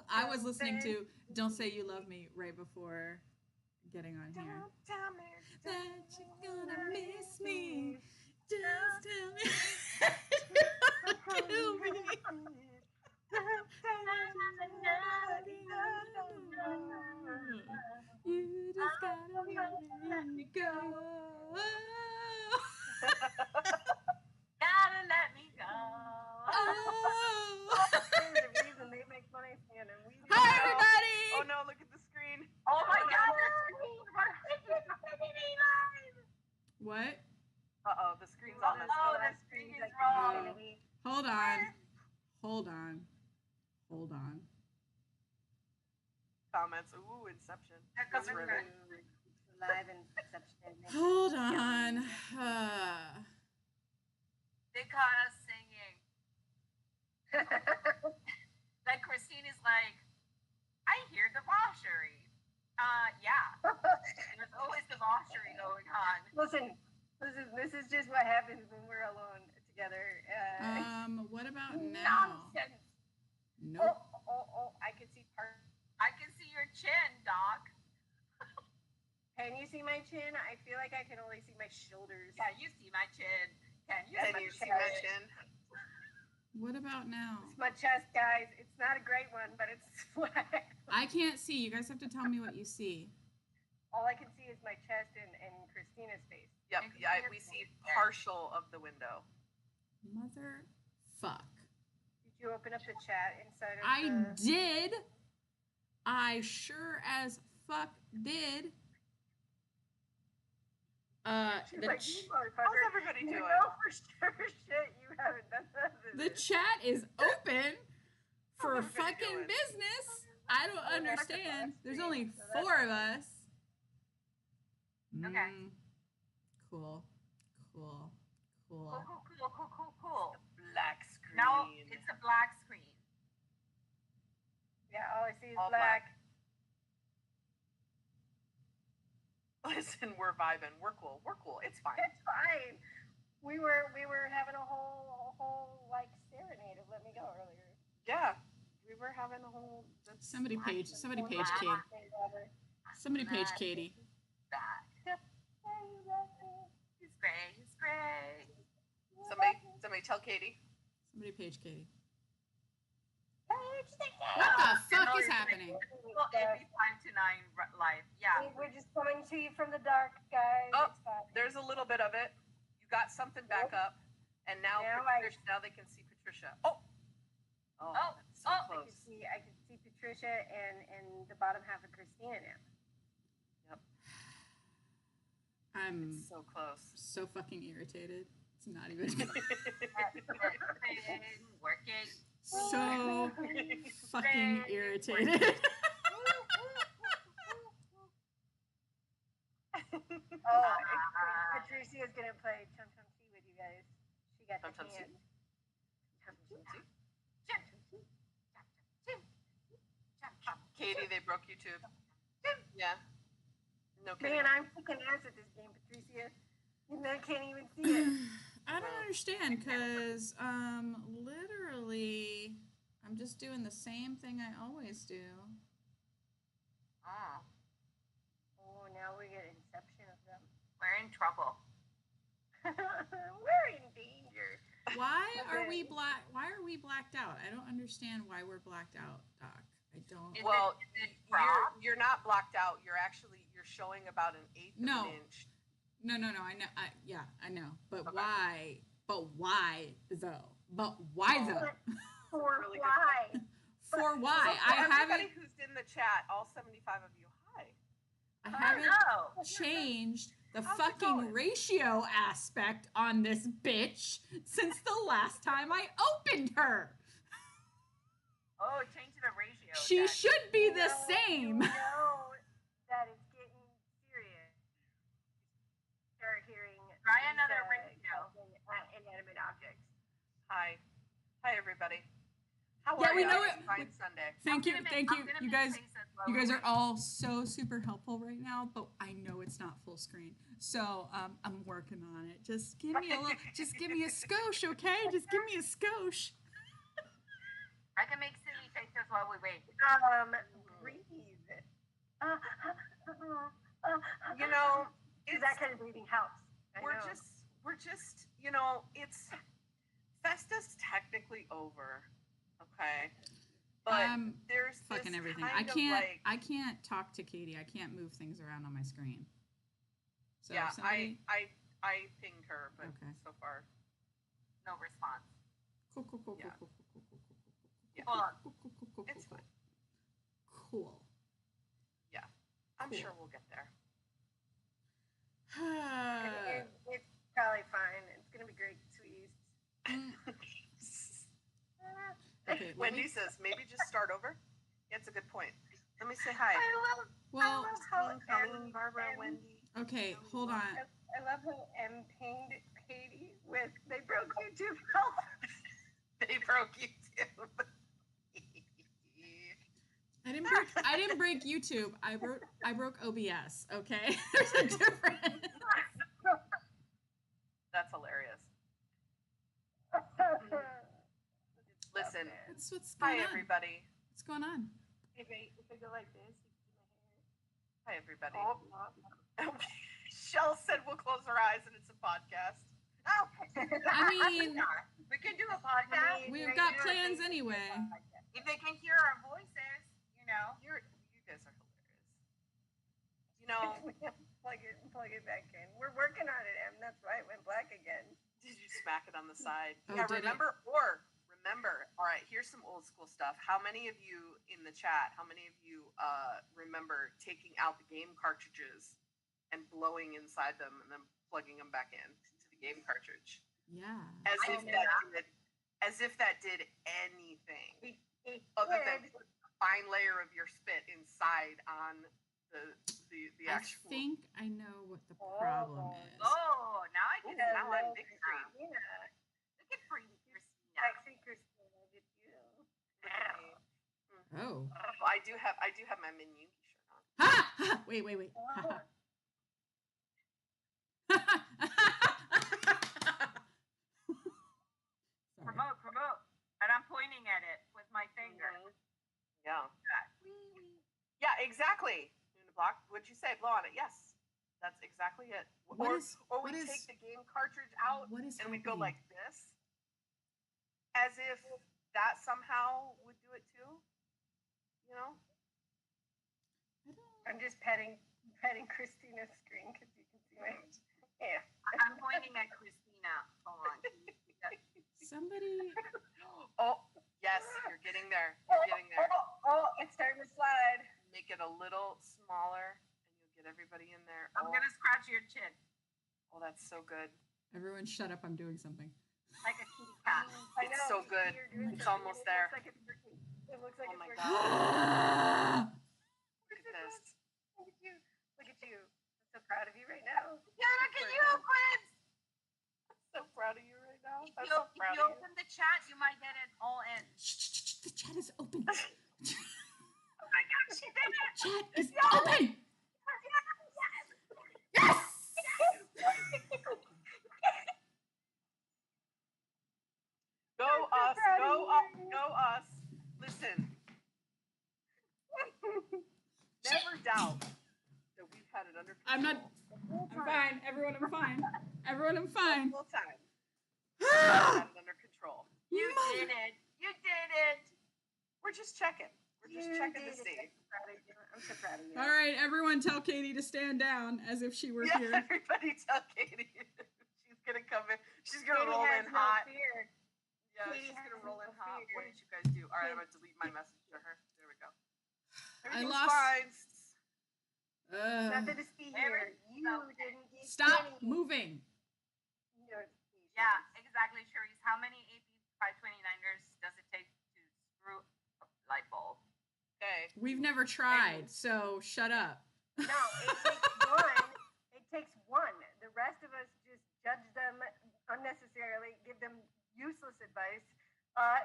I was listening to "Don't Say You Love Me" right before getting on here. Don't tell me That you're gonna miss me. Just tell me. Kill me. You just gotta let me go. Gotta let me go. Oh. There's a reason they make money singing and we do. Hi, everybody. Oh no, look at the screen. Oh my god, the screen. What? Uh-oh, the screen's all messed Oh, up. the screen is wrong. Hold on. Hold on. Hold on. Comments. Ooh, Inception. Because That's we're riveting. Live Inception. Hold on. They caught us singing. Like Christine is like, I hear debauchery. Yeah. There's always debauchery going on. Listen, this is just what happens when we're alone together. What about now? Nonsense. Nope. Oh, I can see part. I can see your chin, Doc. Can you see my chin? I feel like I can only see my shoulders. Yeah, you see my chin. Can you Can you see my chin? What about now? It's my chest, guys. It's not a great one, but it's flat. I can't see. You guys have to tell me what you see. All I can see is my chest and Christina's face. Yep, yeah, we see partial of the window. Mother fuck. Did you open up the chat inside of I did. I sure as fuck did. She's The, like, ch- you motherfucker. How's everybody You doing? know for sure shit you haven't done nothing. the chat is open for How's everybody fucking doing? business. I don't understand. There's only 4 of us. Okay. Cool. Cool. Black screen. Now it's a black screen. Yeah, all I see is All black. Listen, we're vibing. We're cool. It's fine. It's fine. We were having a whole like serenade of Let Me Go earlier. Yeah, we were having a whole. Somebody page Katie. Somebody page Katie. Back. He's great. Somebody tell Katie. Somebody page Katie. What What the fuck is happening? Well, AP529 live. Yeah. We're just coming to you from the dark, guys. Oh, It's fine. there's a little bit of it. You got something back up, and now now they can see Patricia. Oh, that's so close. I can see Patricia and the bottom half of Christina now. Yep. I'm It's so close. so fucking irritated. It's not even Working. so fucking irritated. Oh, Patricia's gonna play Chum Chum Tea with you guys. She got Chum the Chum hand. Katie, they broke YouTube. Yeah. No kidding. Man, I'm kicking ass at this game, Patricia. And I can't even see it. I don't understand because literally I'm just doing the same thing I always do. Oh, Oh, now we get Inception of them. we're in trouble. We're in danger. Why are we blacked out? I don't understand why we're blacked out, Doc. I don't. Well, Is it crop? you're not blocked out. You're showing about an eighth of No. an inch. No. I know. I know. But Okay. why? But why though? But why though? For Really good why? For why? So for I everybody haven't. who's in the chat, all 75 of you, hi. I I haven't don't know. changed the How's it fucking going? ratio aspect on this bitch since the last time I opened her. Oh, change the ratio. She Jack. should be the You same. know that it's getting serious. Start hearing. Try another these, ratio. Inanimate objects. Hi. Hi, everybody. How Yeah, are we you? know It's it. Fine Sunday. Thank you. I'm You gonna guys. make faces You guys are lower. all so super helpful right now, but I know it's not full screen. So I'm working on it. Just give me a skosh, okay? Just give me a skosh. I can make silly faces while we wait. Breathe. You know, that kind of breathing helps. We're just, it's Festa's technically over, okay? But there's fucking this everything. kind I can't talk to Katie. I can't move things around on my screen. So yeah, somebody... I pinged her, but so far no response. Cool. Yeah. Hold on. It's fine. Cool. Yeah, I'm sure we'll get there. It's probably fine. It's gonna be great, sweeties. Okay, Wendy says maybe just start over. That's a good point. Let me say hi. I love how Colleen, Barbara, Wendy. Okay, hold on. I love how M pinged Katie with they broke YouTube help. They broke YouTube. I didn't break YouTube. I broke OBS. Okay, there's a difference. That's hilarious. Listen. What's going on? Hi everybody. What's going on? If I go like this, you can see my hair. Hi everybody. Oh. Shell said we'll close our eyes and it's a podcast. Oh, I mean, we can do a podcast. we've got plans anyway. If they can hear our voices, You guys are hilarious. Plug it back in. We're working on it, Em. That's why it went black again. Did you smack it on the side? Oh, yeah, did remember. All right, here's some old school stuff. How many of you in the chat, remember taking out the game cartridges and blowing inside them and then plugging them back in to the game cartridge? Yeah. As if that did anything other than put a fine layer of your spit inside on the actual. I think I know what the problem is. Oh, now I can now I'm big Christina. screen. Look at pretty Christina. Sexy Christina, look at you. Oh. I do have my Yoongi shirt on. Ha! Wait. Oh. Promote. And I'm pointing at it with my finger. Yeah. Yeah, exactly. Block. What'd you say? Blow on it. Yes. That's exactly it. Or we take the game cartridge out and we go like this. As if that somehow would do it too. I'm just petting Christina's screen because you can see my hair. I'm pointing at Christina. Hold on. Somebody. Oh, yes, you're getting there. Oh, it's starting to slide. Make it a little smaller, and you'll get everybody in there. I'm gonna scratch your chin. Oh, that's so good. Everyone, shut up! I'm doing something. Like a kitty cat. It's so good. It's almost there. It looks like Oh my it's God. Look at this. Look at you. I'm so proud of you right now. Yeah, look at you, Prince. I'm so proud of you right now. If you open the chat, you might get it all in. Shh, the chat is open. Oh my God, she did it. Chat is open. Yes. Go us. Listen. Never doubt that we've had it under control. I'm fine. Everyone, I'm fine. The whole time. We've had it under control. You did it. We're just checking. to see. I'm so proud of you. All right, everyone tell Katie to stand down as if she were here. Everybody tell Katie. She's going to come in. She's going to roll in hot. Fear. Yeah, Katie she's going to roll in no hot. fear. What did you guys do? All right, I'm going to delete my message to her. There we go. Everything's lost- fine. Nothing to see here. You didn't get Stop any moving. notifications. Yeah, exactly, Cherise. How many AP529ers does it take to screw a light bulb? Okay. We've never tried, so shut up. No, it takes one. It takes one. The rest of us just judge them unnecessarily, give them useless advice,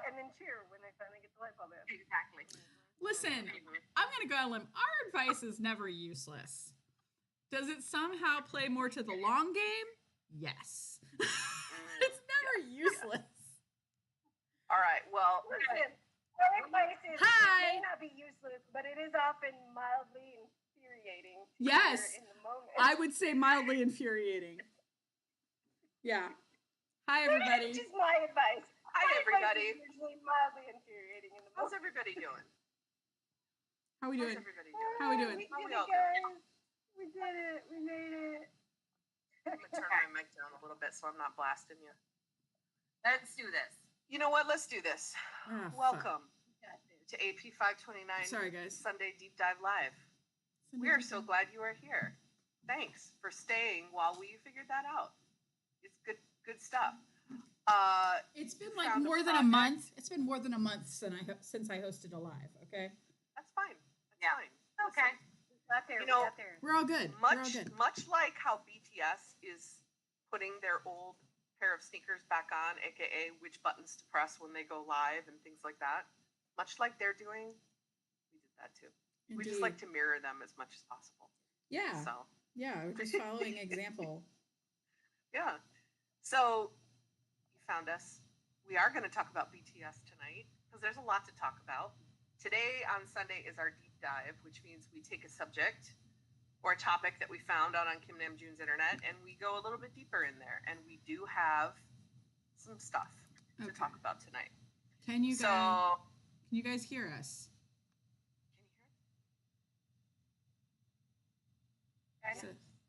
and then cheer when they finally get the light bulb in. Exactly. Listen, I'm going to go on a limb. Our advice is never useless. Does it somehow play more to the long game? Yes. It's never useless. All right. Well, Listen, Hi. It may not be useless, but it is often mildly infuriating. Yes. In the moment. I would say mildly infuriating. Yeah. Hi, everybody. Just my advice. Hi, everybody. It's usually mildly infuriating in the moment. How's everybody doing? How are we doing? How's everybody doing? How are we doing? We did it, guys. We did it. We made it. I'm going to turn my mic down a little bit so I'm not blasting you. Let's do this. You know what? Let's do this. Welcome to AP529 Sorry, guys. Sunday Deep Dive Live. We are so glad you are here. Thanks for staying while we figured that out. It's good stuff. It's been like more than a month. It's been more than a month since I hosted a live. Okay. That's fine. That's fine. Okay. We're all good. Much like how BTS is putting their old pair of sneakers back on, aka which buttons to press when they go live and things like that. Much like they're doing, we did that too. Indeed. We just like to mirror them as much as possible. Yeah. So. Yeah, we're just following example. Yeah. So you found us. We are going to talk about BTS tonight because there's a lot to talk about. Today on Sunday is our deep dive, which means we take a subject or a topic that we found out on Kim Namjoon's internet and we go a little bit deeper in there. And we do have some stuff to talk about tonight. Can you guys hear us? So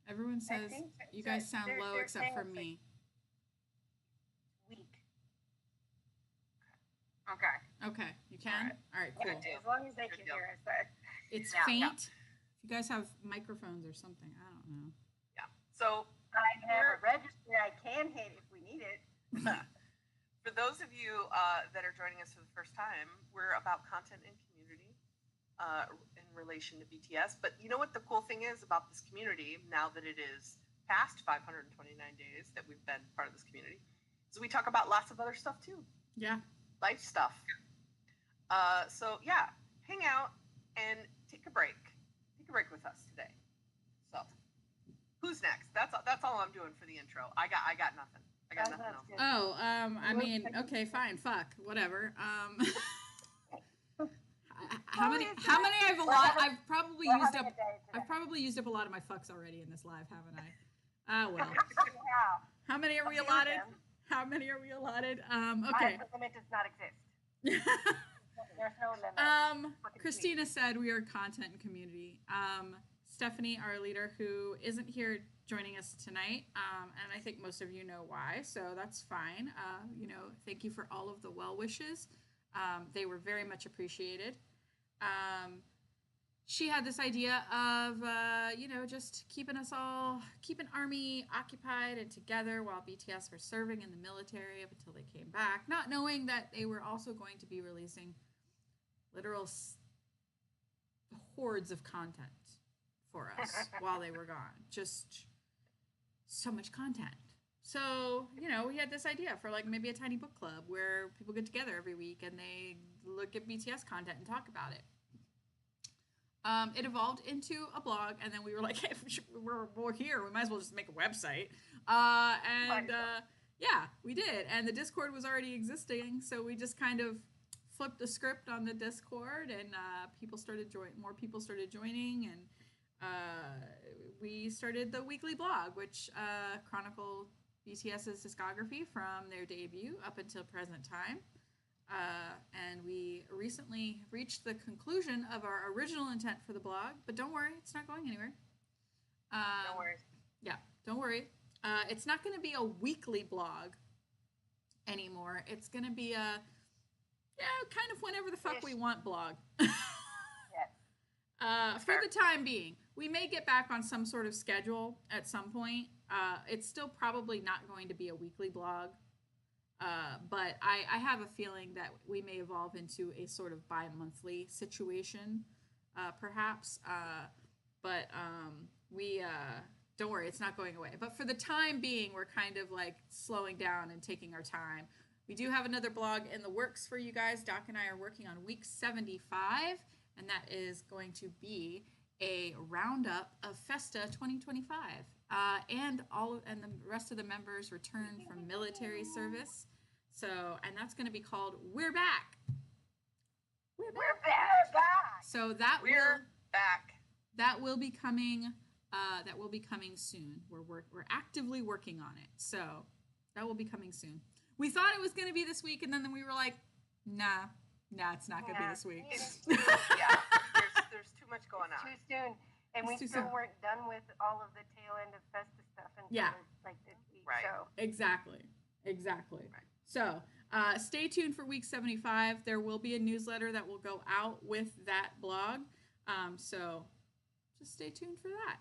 everyone says you guys sound low except for me. Weak. Okay. You can? All right, cool. As long as they can hear us. It's faint. If you guys have microphones or something, I don't know. Yeah. So I have a register I can hit if we need it. For those of you that are joining us for the first time, we're about content and community in relation to BTS. But you know what the cool thing is about this community, now that it is past 529 days that we've been part of this community, is we talk about lots of other stuff too. Yeah. Life stuff. So yeah, hang out and take a break. Take a break with us today. So who's next? That's all I'm doing for the intro. I got nothing. I got nothing else. Oh, I mean, okay, fine, fuck, whatever. How many I've probably used up a lot of my fucks already in this live, haven't I? Well. How many are we allotted? How many are we allotted? Okay. The limit does not exist. There's no limit. Christina said we are content and community. Stephanie, our leader, who isn't here joining us tonight, and I think most of you know why, so that's fine. Thank you for all of the well wishes. They were very much appreciated. She had this idea of, just keeping ARMY occupied and together while BTS were serving in the military up until they came back, not knowing that they were also going to be releasing literal hordes of content for us while they were gone. Just so much content. So, we had this idea for like maybe a tiny book club where people get together every week and they look at BTS content and talk about it. It evolved into a blog, and then we were like, hey, we're here. We might as well just make a website. Yeah, we did. And the Discord was already existing, so we just kind of flipped the script on the Discord, and more people started joining, and we started the weekly blog, which chronicled BTS's discography from their debut up until present time. And we recently reached the conclusion of our original intent for the blog, but don't worry, it's not going anywhere. Don't worry. Yeah, don't worry. It's not going to be a weekly blog anymore. It's going to be a, kind of whenever the fuck we want blog. Yes. For the time being. We may get back on some sort of schedule at some point. It's still probably not going to be a weekly blog. But I have a feeling that we may evolve into a sort of bi-monthly situation, perhaps. But we don't worry, it's not going away. But for the time being, we're kind of like slowing down and taking our time. We do have another blog in the works for you guys. Doc and I are working on week 75, and that is going to be a roundup of Festa 2025. And the rest of the members return from military service. So, and that's going to be called We're Back. We're back. So that we're back. That will be coming. That will be coming soon. We're actively working on it. So that will be coming soon. We thought it was going to be this week, and then we were like, nah, it's not going to be this week. Yeah, there's too much going on. Too soon. And we still weren't done with all of the tail end of Festa stuff until like this week. Right. So. Exactly. Right. So stay tuned for week 75. There will be a newsletter that will go out with that blog. So just stay tuned for that.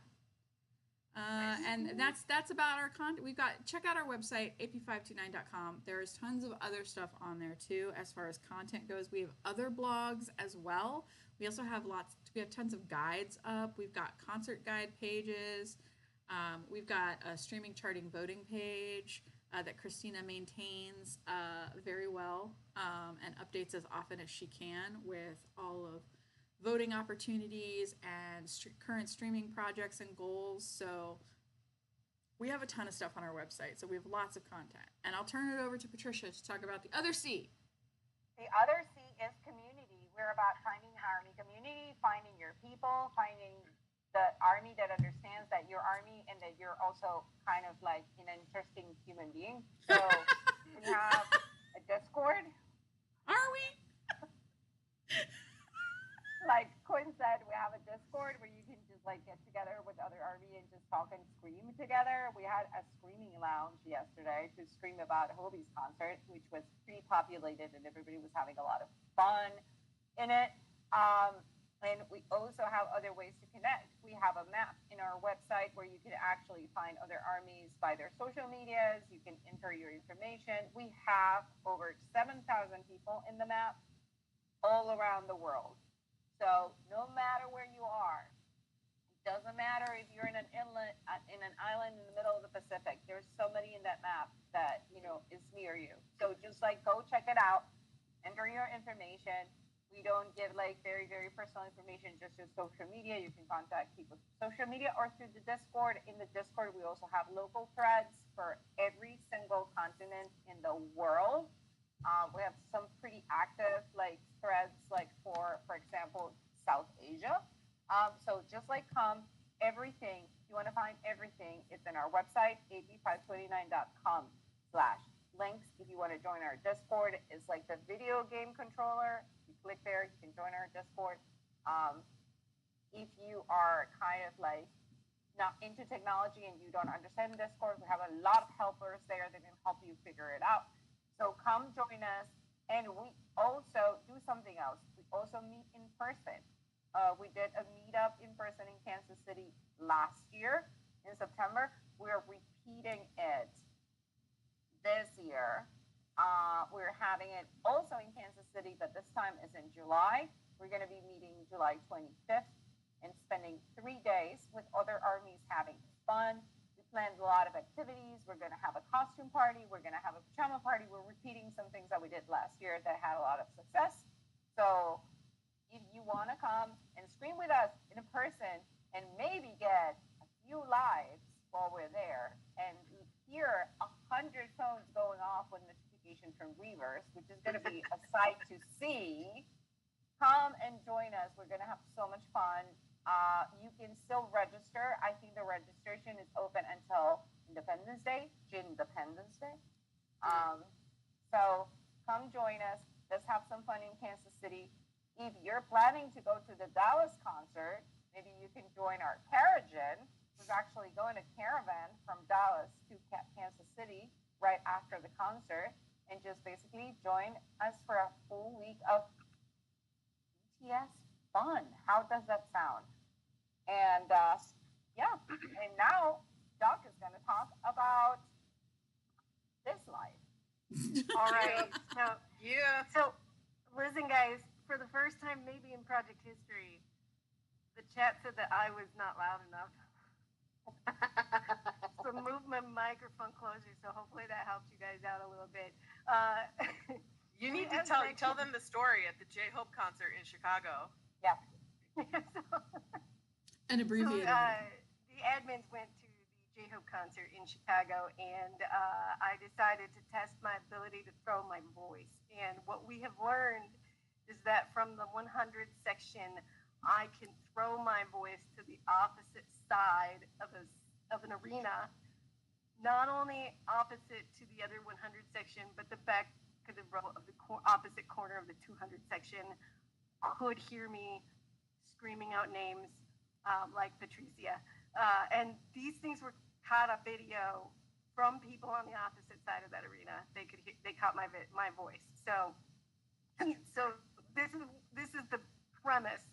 And that's about our content. Check out our website, AP529.com. There's tons of other stuff on there too as far as content goes. We have other blogs as well. We also have we have tons of guides up. We've got concert guide pages. We've got a streaming charting voting page that Christina maintains very well and updates as often as she can with all of voting opportunities and current streaming projects and goals. So we have a ton of stuff on our website. So we have lots of content. And I'll turn it over to Patricia to talk about the other C. The other C is community. We're about finding ARMY community, finding your people, finding the ARMY that understands that you're ARMY and that you're also kind of like an interesting human being. So we have a Discord. Are we? Like Quinn said, we have a Discord where you can just like get together with other ARMY and just talk and scream together. We had a screaming lounge yesterday to scream about Hobie's concert, which was pretty populated and everybody was having a lot of fun in it. And we also have other ways to connect. We have a map in our website where you can actually find other ARMYs by their social medias. You can enter your information. We have over 7,000 people in the map all around the world. So no matter where you are, it doesn't matter if you're in an inlet, in an island in the middle of the Pacific, there's somebody in that map that, is near you. So just like go check it out, enter your information. We don't give like very, very personal information just through social media. You can contact people through social media or through the Discord. In the Discord, we also have local threads for every single continent in the world. We have some pretty active like threads, like for example, South Asia. So just like everything, you want to find everything, it's in our website, ap529.com/links. If you want to join our Discord, it's like the video game controller. You click there, you can join our Discord. If you are kind of like not into technology and you don't understand Discord, we have a lot of helpers there that can help you figure it out. So come join us. And we also do something else. We also meet in person. We did a meetup in person in Kansas City last year in September. We're repeating it this year. We're having it also in Kansas City, but this time is in July. We're going to be meeting July 25th and spending 3 days with other ARMYs having fun. We planned a lot of activities. We're going to have a costume party. We're going to have a pajama party. We're repeating some things that we did last year that had a lot of success. So if you want to come and scream with us in person and maybe get a few lives while we're there and hear 100 phones going off with notification from Reavers, which is going to be a sight to see, come and join us. We're going to have so much fun. You can still register. I think the registration is open until Independence Day, Independence Day. So come join us. Let's have some fun in Kansas City. If you're planning to go to the Dallas concert, maybe you can join our Caravan. Who's actually going to caravan from Dallas to Kansas City right after the concert and just basically join us for a full week of BTS fun. How does that sound? And and now Doc is going to talk about this life. All right. So listen, guys, for the first time maybe in project history, the chat said that I was not loud enough. So move my microphone closer, so hopefully that helps you guys out a little bit. You need to tell them the story at the J-Hope concert in Chicago. Yeah. And abbreviated. The admins went to the J-Hope concert in Chicago, and I decided to test my ability to throw my voice. And what we have learned is that from the 100 section, I can throw my voice to the opposite side of an arena, not only opposite to the other 100 section, but the back of the row of the opposite corner of the 200 section could hear me screaming out names like Patricia. And these things were caught on video from people on the opposite side of that arena. They caught my voice. So this is the premise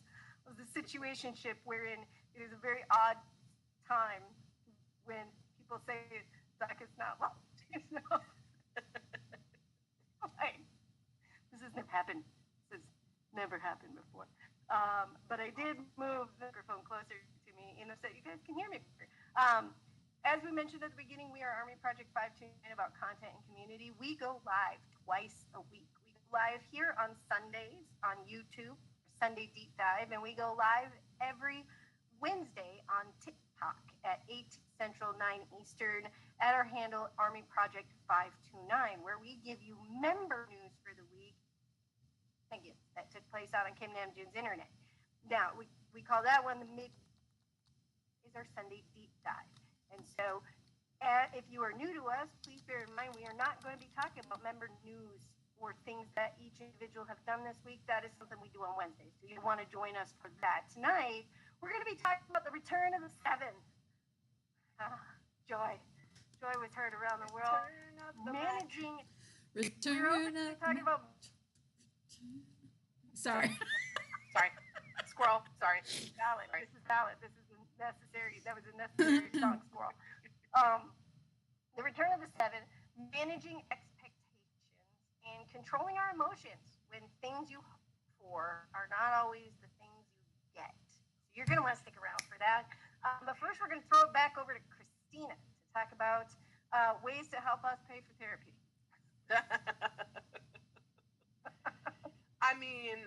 of the situationship wherein it is a very odd time when people say Zach is not loved. Like, this has never happened. This has never happened before. But I did move the microphone closer to me so you guys can hear me better. As we mentioned at the beginning, we are Army Project 529 about content and community. We go live twice a week. We go live here on Sundays on YouTube, Sunday Deep Dive, and we go live every Wednesday on TikTok at 8 Central, 9 Eastern at our handle Army Project 529, where we give you member news for the week. Thank you. That took place out on Kim Namjoon's internet. Now, we call that one is our Sunday Deep Dive. And so if you are new to us, please bear in mind we are not going to be talking about member news or things that each individual have done this week. That is something we do on Wednesdays. So you want to join us for that. Tonight, we're going to be talking about the return of the seven. Joy was heard around the world. Managing. Return of talking about. Sorry. Sorry. Squirrel. Sorry. Valid. This is valid. This is necessary. That was a necessary song, Squirrel. The return of the seven, managing expectations and controlling our emotions when things you hope for are not always the things you get. So you're going to want to stick around for that. But first, we're going to throw it back over to Christina to talk about ways to help us pay for therapy. I mean,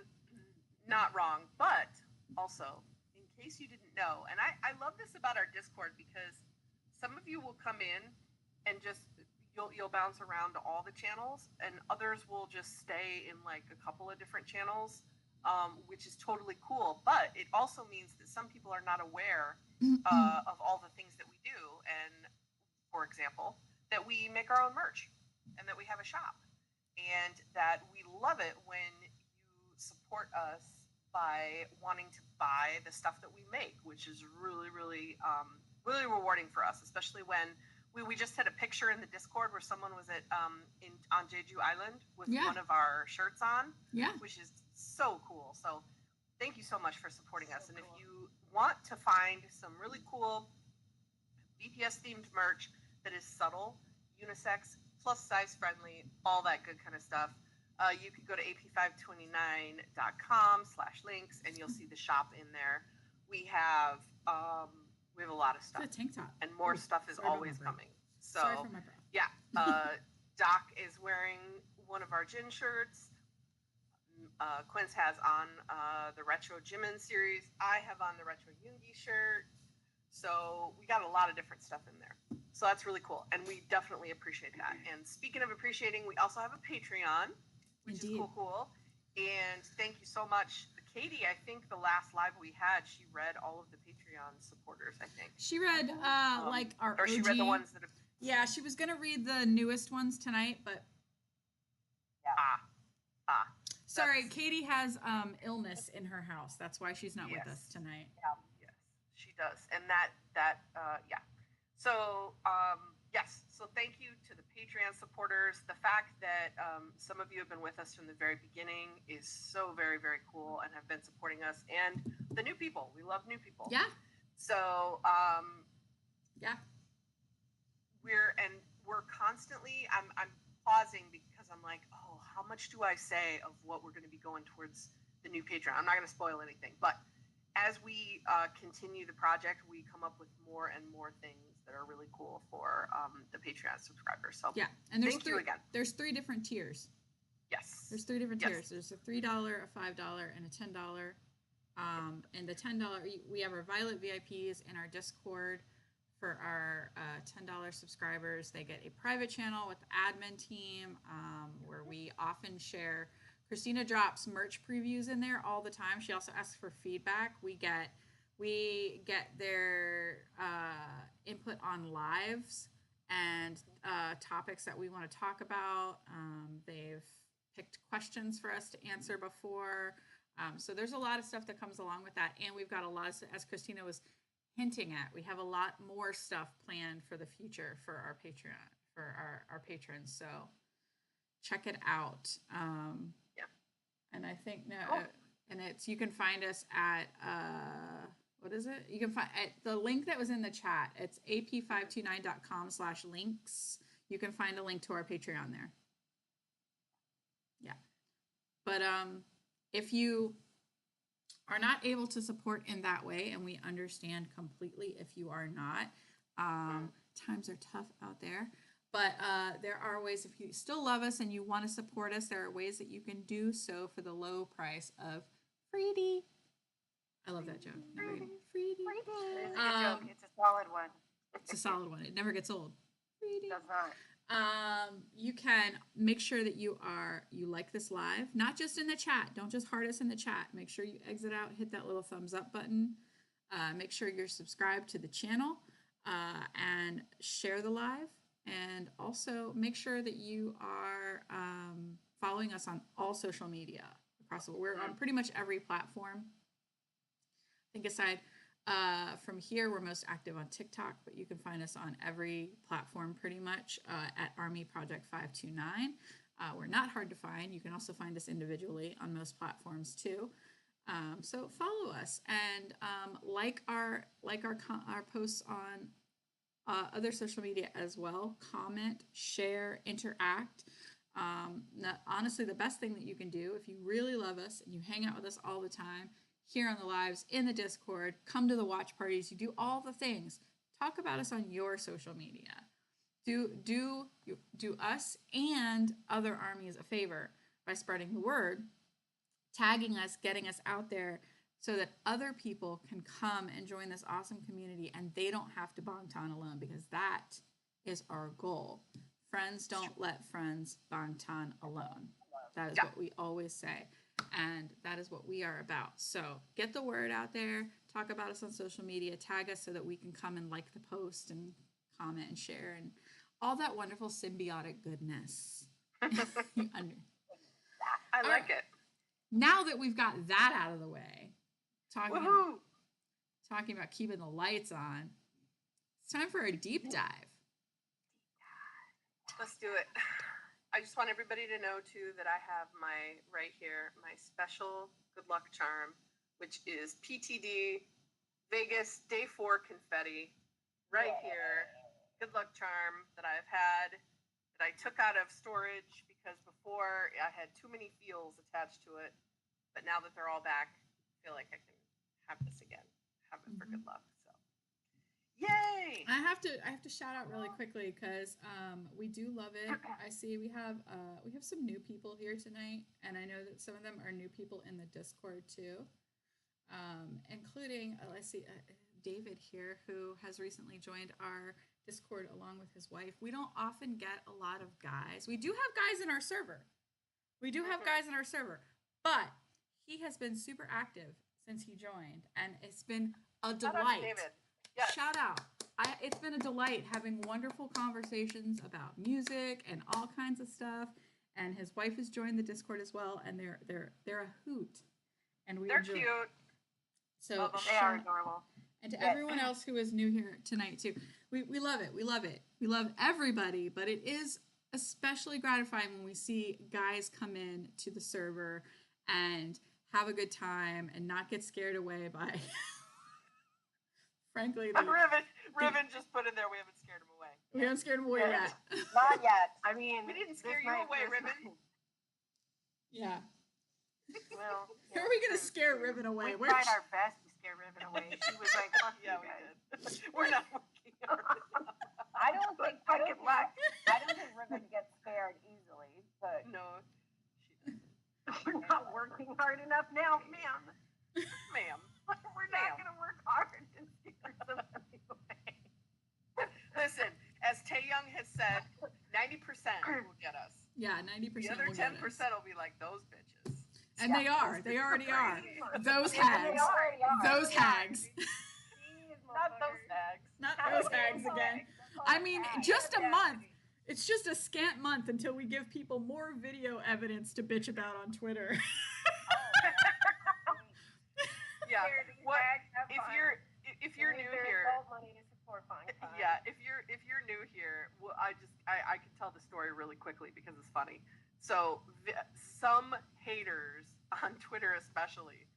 not wrong, but also, in case you didn't know, and I love this about our Discord because some of you will come in and just you'll bounce around to all the channels, and others will just stay in like a couple of different channels, which is totally cool. But it also means that some people are not aware of all the things that we do, and for example, that we make our own merch and that we have a shop, and that we love it when you support us by wanting to buy the stuff that we make, which is really, really, really rewarding for us, especially when we just had a picture in the Discord where someone was on Jeju Island with one of our shirts on, which is so cool. So thank you so much for supporting us. And if you want to find some really cool BTS themed merch that is subtle, unisex, plus size friendly, all that good kind of stuff, you could go to ap529.com/links and you'll see the shop in there. We have a lot of stuff. It's a tank top. And more stuff is always coming. So sorry for my breath. Yeah. Doc is wearing one of our Jin shirts. Quince has on the retro Jimin series. I have on the retro Yoongi shirt. So we got a lot of different stuff in there. So that's really cool. And we definitely appreciate that. And speaking of appreciating, we also have a Patreon, which is cool. And thank you so much. Katie, I think the last live we had, she read all of the Patreon supporters, I think. She read like our or she OG. read the ones that have... Yeah, she was going to read the newest ones tonight, but... Sorry, Katie has illness in her house. That's why she's not with us tonight. Yeah. Yes, she does. And that So, yes. So thank you to the Patreon supporters. The fact that some of you have been with us from the very beginning is so very, very cool and have been supporting us. And the new people. We love new people. Yeah. So, we're constantly, I'm pausing because I'm like, oh, how much do I say of what we're going to be going towards the new Patreon? I'm not going to spoil anything, but as we continue the project, we come up with more and more things that are really cool for the Patreon subscribers. So and there's thank you again. There's 3 different tiers. Yes. There's 3 different tiers. There's a $3, a $5, and a $10. And the $10, we have our Violet VIPs in our Discord. For our $10 subscribers, they get a private channel with the admin team where we often share Christina drops merch previews in there all the time. She also asks for feedback. We get their input on lives and topics that we want to talk about. They've picked questions for us to answer before. So there's a lot of stuff that comes along with that. And we've got a lot of, as Christina was hinting at, we have a lot more stuff planned for the future for our Patreon, for our patrons. So check it out. And I think and it's, you can find us at what is it? You can find at the link that was in the chat. It's ap529.com/links. You can find a link to our Patreon there. Yeah. But if you are not able to support in that way, and we understand completely if you are not, times are tough out there. But there are ways, if you still love us and you want to support us, there are ways that you can do so for the low price of Freedy. I love that joke. Freedy. It's a good joke. It's a solid one. It's a solid one. It never gets old. It does not. You can make sure that you like this live, not just in the chat. Don't just heart us in the chat. Make sure you exit out, hit that little thumbs up button. Make sure you're subscribed to the channel and share the live. And also make sure that you are following us on all social media across the world. We're on pretty much every platform. I think aside from here, we're most active on TikTok, but you can find us on every platform pretty much at Army Project 529. We're not hard to find. You can also find us individually on most platforms too. So follow us and like our posts on other social media as well. Comment, share, interact. Honestly, the best thing that you can do if you really love us and you hang out with us all the time, here on the lives, in the Discord, come to the watch parties, you do all the things. Talk about us on your social media. Do us and other armies a favor by spreading the word, tagging us, getting us out there so that other people can come and join this awesome community and they don't have to Bangtan alone, because that is our goal. Friends don't let friends Bangtan alone. That is what we always say. And that is what we are about. So get the word out there, talk about us on social media, tag us so that we can come and like the post and comment and share and all that wonderful symbiotic goodness. I like it. Now that we've got that out of the way, talking about keeping the lights on, it's time for a deep dive. Let's do it. I just want everybody to know, too, that I have my special good luck charm, which is PTD Vegas Day 4 confetti right here. Good luck charm that I've had, that I took out of storage because before I had too many feels attached to it. But now that they're all back, I feel like I can have this again. Have it for good luck. So, yay! I have to shout out really quickly because we do love it. I see we have some new people here tonight, and I know that some of them are new people in the Discord too, including I see David here, who has recently joined our Discord along with his wife. We don't often get a lot of guys. We do have guys in our server. But he has been super active since he joined, and it's been a delight. Shout out to David. Yes. Shout out. It's been a delight having wonderful conversations about music and all kinds of stuff. And his wife has joined the Discord as well, and they're a hoot. And they're cute. So they are adorable. And to everyone else who is new here tonight too, we love it. We love it. We love everybody, but it is especially gratifying when we see guys come in to the server and have a good time and not get scared away by. Frankly, Riven just put in there. We haven't scared him away. We haven't scared him away yet. Not yet. I mean, we didn't scare you away, Riven. Yeah. Well, how are we gonna scare Riven away? We tried our best to scare Riven away. She was like, "Fuck yeah, we did. We're not working on it. I don't think Riven gets scared easily, but no, she doesn't. We're not working hard enough now, ma'am. Ma'am. We're not going to work hard to scare somebody away. Listen, as Taehyung has said, 90% will get us. Yeah, 90%. The other 10% will be like those bitches. And they are. They already are. Those They hags. already are. Those hags. Not those hags. Not those hags again. I mean, just a month. It's just a scant month until we give people more video evidence to bitch about on Twitter. Yeah. What if you're new here? Yeah, if you're new here, well, I can tell the story really quickly because it's funny. So some haters on Twitter especially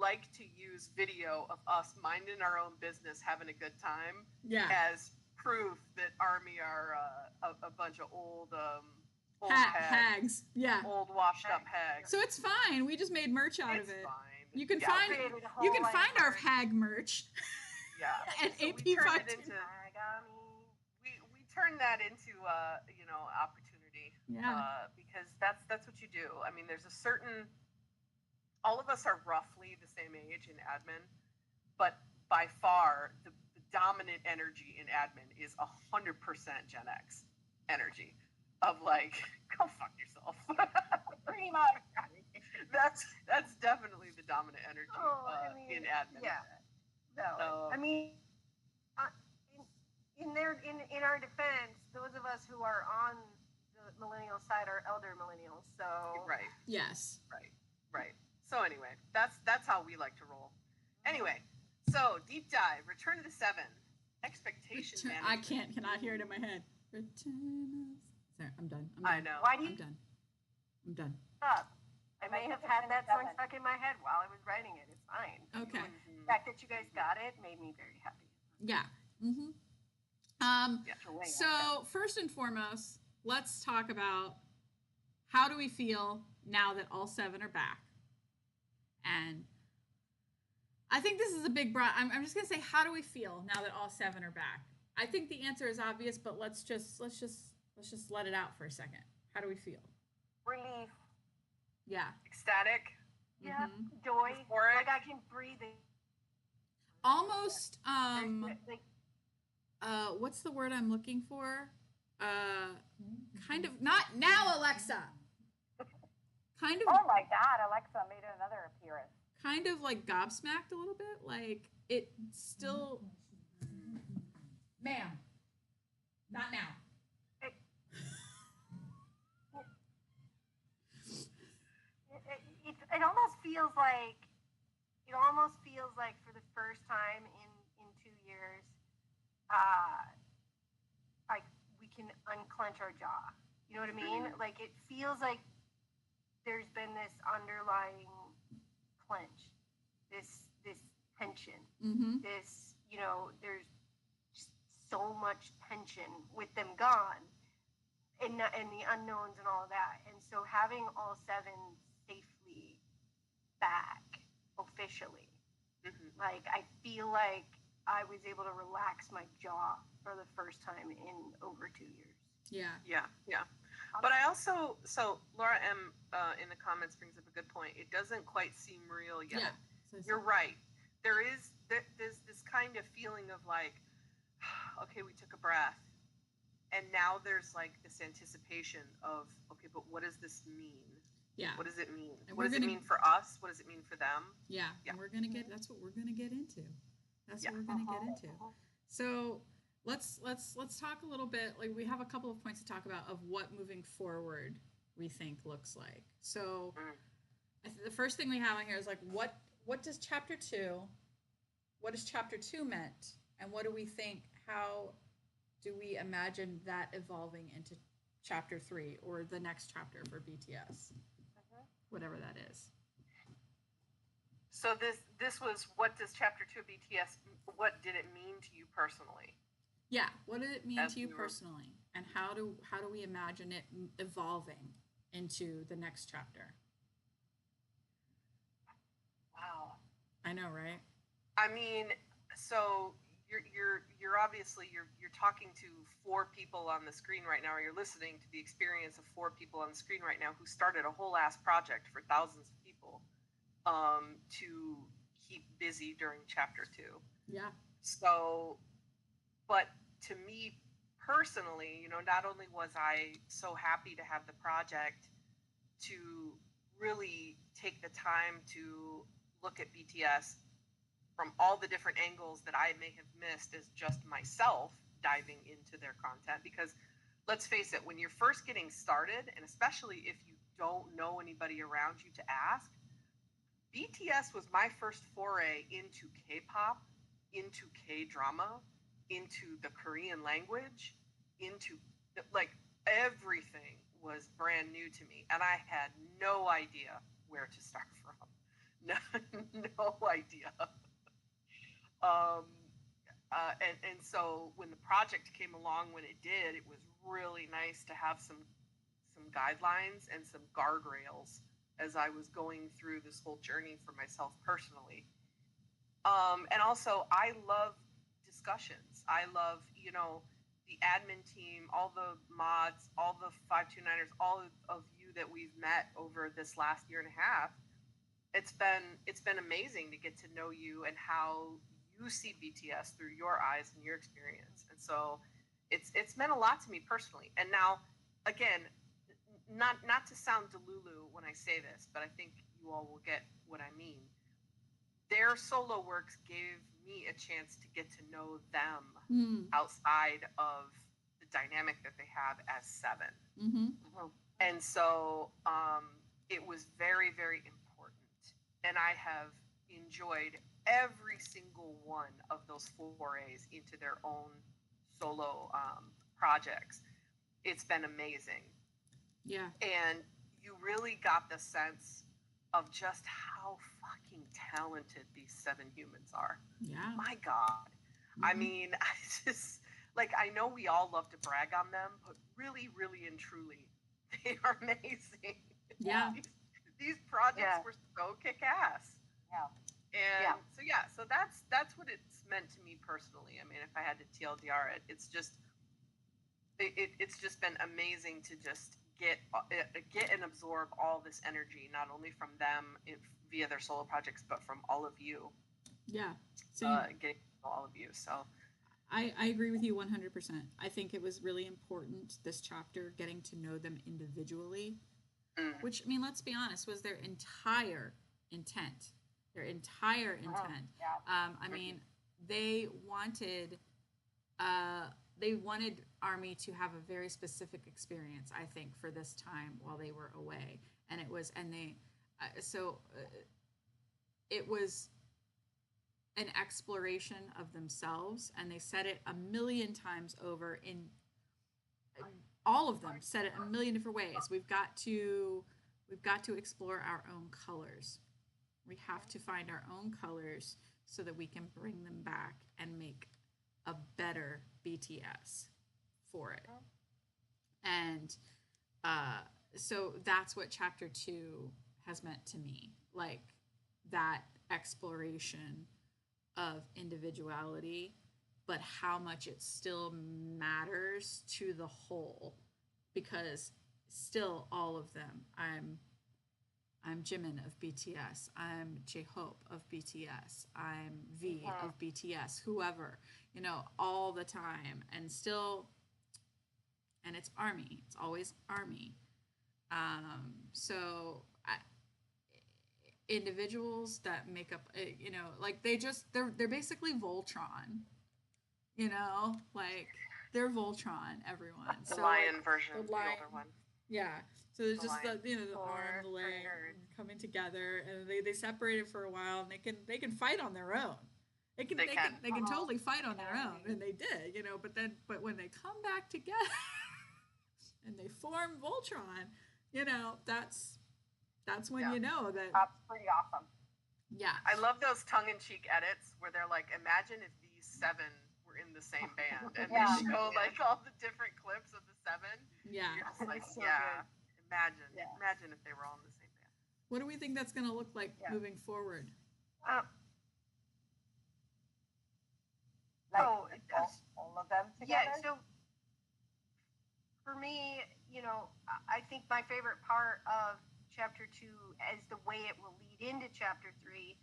like to use video of us minding our own business, having a good time, as proof that ARMY are a bunch of old hags. Yeah. Old washed up hags. So it's fine. We just made merch out of it. Fine. You can find our hag merch. Yeah. At So AP529. we turned that into opportunity. Yeah. Because that's what you do. I mean, there's a certain. All of us are roughly the same age in admin, but by far the dominant energy in admin is 100% Gen X energy of like, go fuck yourself. Pretty much. That's definitely the dominant energy in admin. Yeah. No. I mean, in our defense, those of us who are on the millennial side are elder millennials. So right. Yes. Right. So anyway, that's how we like to roll. Anyway, so deep dive, return to the 7, expectation management. I cannot hear it in my head. Sorry, I'm done. I know. Why do you? I'm done. Stop. I may have had that song stuck in my head while I was writing it. It's fine. Okay. The fact that you guys got it made me very happy. Yeah. Mm-hmm. So first and foremost, let's talk about how do we feel now that all 7 are back. And I think this is a big I'm just gonna say, how do we feel now that all 7 are back? I think the answer is obvious, but let's just let it out for a second. How do we feel? Relief. Yeah. Ecstatic. Yeah. Mm-hmm. Joy. Euphoric. Like I can breathe it. Almost. What's the word I'm looking for? Kind of not now, Alexa. Kind of. Oh my God, Alexa made another appearance. Kind of like gobsmacked a little bit, like it still. Ma'am, not now. It almost feels like for the first time in 2 years, like we can unclench our jaw. You know what I mean? Like it feels like there's been this underlying clench, this tension, this, there's just so much tension with them gone and the unknowns and all of that. And so having all 7 safely back officially, like I feel like I was able to relax my jaw for the first time in over 2 years. Yeah. But I also, Laura M in the comments brings up a good point. It doesn't quite seem real yet. Yeah. You're right. There's this kind of feeling of like, okay, we took a breath. And now there's like this anticipation of, okay, but what does this mean? Yeah. What does it mean? And what does it mean for us? What does it mean for them? Yeah. And that's what we're gonna get into. That's what we're gonna get into. So let's talk a little bit. Like we have a couple of points to talk about of what moving forward we think looks like. So the first thing we have on here is like what does chapter 2 meant, and what do we think? How do we imagine that evolving into chapter 3 or the next chapter for BTS, whatever that is? So this was, what does chapter 2 of BTS? What did it mean to you personally? Yeah, what did it mean to you personally, and how do we imagine it evolving into the next chapter? Wow, I know, right? I mean, so you're obviously you're talking to 4 people on the screen right now, or you're listening to the experience of 4 people on the screen right now who started a whole ass project for thousands of people to keep busy during chapter 2. Yeah. So, but to me personally, not only was I so happy to have the project to really take the time to look at BTS from all the different angles that I may have missed as just myself diving into their content. Because let's face it, when you're first getting started, and especially if you don't know anybody around you to ask, BTS was my first foray into K-pop, into K-drama, into the Korean language, into like everything was brand new to me, and I had no idea where to start from. No idea. And so when the project came along, when it did, it was really nice to have some guidelines and some guardrails as I was going through this whole journey for myself personally. And also, I love discussions. I love, the admin team, all the mods, all the 529ers, all of you that we've met over this last year and a half. It's been amazing to get to know you and how you see BTS through your eyes and your experience. And so it's meant a lot to me personally. And now, again, not to sound delulu when I say this, but I think you all will get what I mean. Their solo works gave me a chance to get to know them outside of the dynamic that they have as seven. And so it was very, very important. And I have enjoyed every single one of those forays into their own solo projects. It's been amazing. Yeah. And you really got the sense of just how fucking talented these seven humans are. Yeah. My God. I mean, I just, like, I know we all love to brag on them, but really, really and truly, they are amazing. Yeah. These projects were so kick-ass. Yeah. And so that's what it's meant to me personally. I mean, if I had to TLDR it, it's just been amazing to just get and absorb all this energy, not only from them via their solo projects, but from all of you. Yeah. Getting all of you. So I agree with you 100%. I think it was really important, this chapter, getting to know them individually, which, I mean, let's be honest, was their entire intent. I mean, they wanted ARMY to have a very specific experience, I think, for this time while they were away. And it was an exploration of themselves, and they said it a million times over. All of them said it a million different ways. We've got to explore our own colors. We have to find our own colors so that we can bring them back and make a better BTS for it. And so that's what Chapter 2 has meant to me, like that exploration of individuality, but how much it still matters to the whole, because still all of them, I'm Jimin of BTS, I'm J-Hope of BTS, I'm V of BTS, whoever, all the time, and it's ARMY, it's always ARMY. So individuals that make up, like they're basically Voltron, like they're Voltron, everyone. The so lion like, version, the older one. Yeah. So it's just lion. the arm, the leg coming together, and they separated for a while, and they can fight on their own. They can totally fight on their own, and they did, but when they come back together and they form Voltron, that's when you know that. That's pretty awesome. Yeah. I love those tongue-in-cheek edits where they're like, imagine if these seven were in the same band, and they show like all the different clips of the seven. Yeah. You're just like, so imagine if they were all in the same band. What do we think that's going to look like moving forward? All of them together? Yeah, so for me, I think my favorite part of Chapter 2, as the way it will lead into Chapter 3,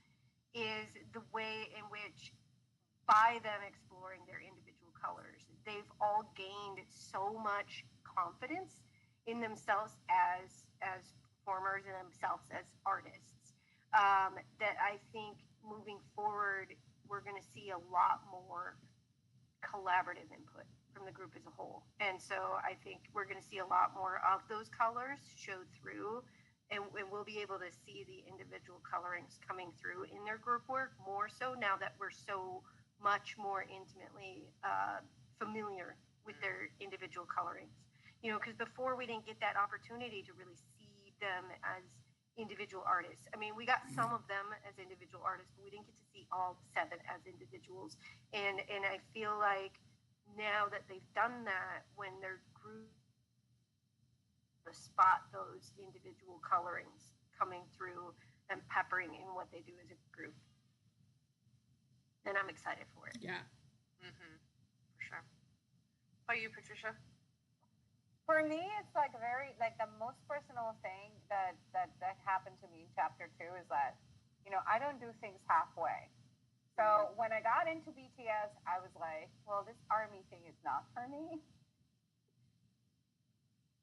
is the way in which, by them exploring their individual colors, they've all gained so much confidence in themselves as performers and themselves as artists. That I think moving forward, we're going to see a lot more collaborative input from the group as a whole. And so I think we're going to see a lot more of those colors show through, and we'll be able to see the individual colorings coming through in their group work more so now that we're so much more intimately familiar with their individual colorings. You know, because before we didn't get that opportunity to really see them as individual artists. I mean, we got some of them as individual artists, but we didn't get to see all 7 as individuals. And I feel like now that they've done that, when their group to spot those individual colorings coming through and peppering in what they do as a group, then I'm excited for it. Yeah. For sure. How about you, Patricia? For me, it's like the most personal thing that happened to me in chapter 2 is that, you know, I don't do things halfway. So when I got into BTS, I was like, well, this ARMY thing is not for me.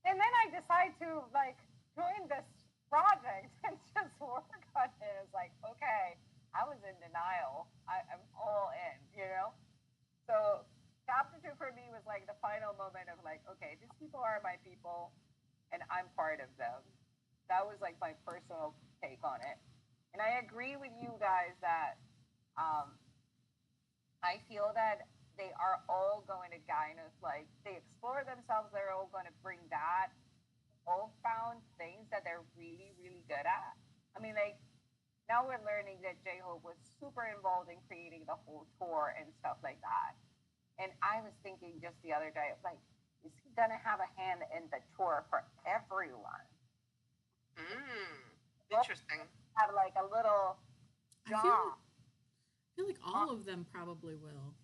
And then I decide to like join this project and just work on it. It's like, okay, I was in denial. I'm all in, you know? So chapter 2 for me was like the final moment of like, okay, these people are my people and I'm part of them. That was like my personal take on it. And I agree with you guys that I feel that they are all going to kind of like, they explore themselves, they're all going to bring that all found things that they're really, really good at. I mean, like, now we're learning that J-Hope was super involved in creating the whole tour and stuff like that. And I was thinking just the other day, like, is he going to have a hand in the tour for everyone? Interesting. Have like a little job. I feel like all of them probably will.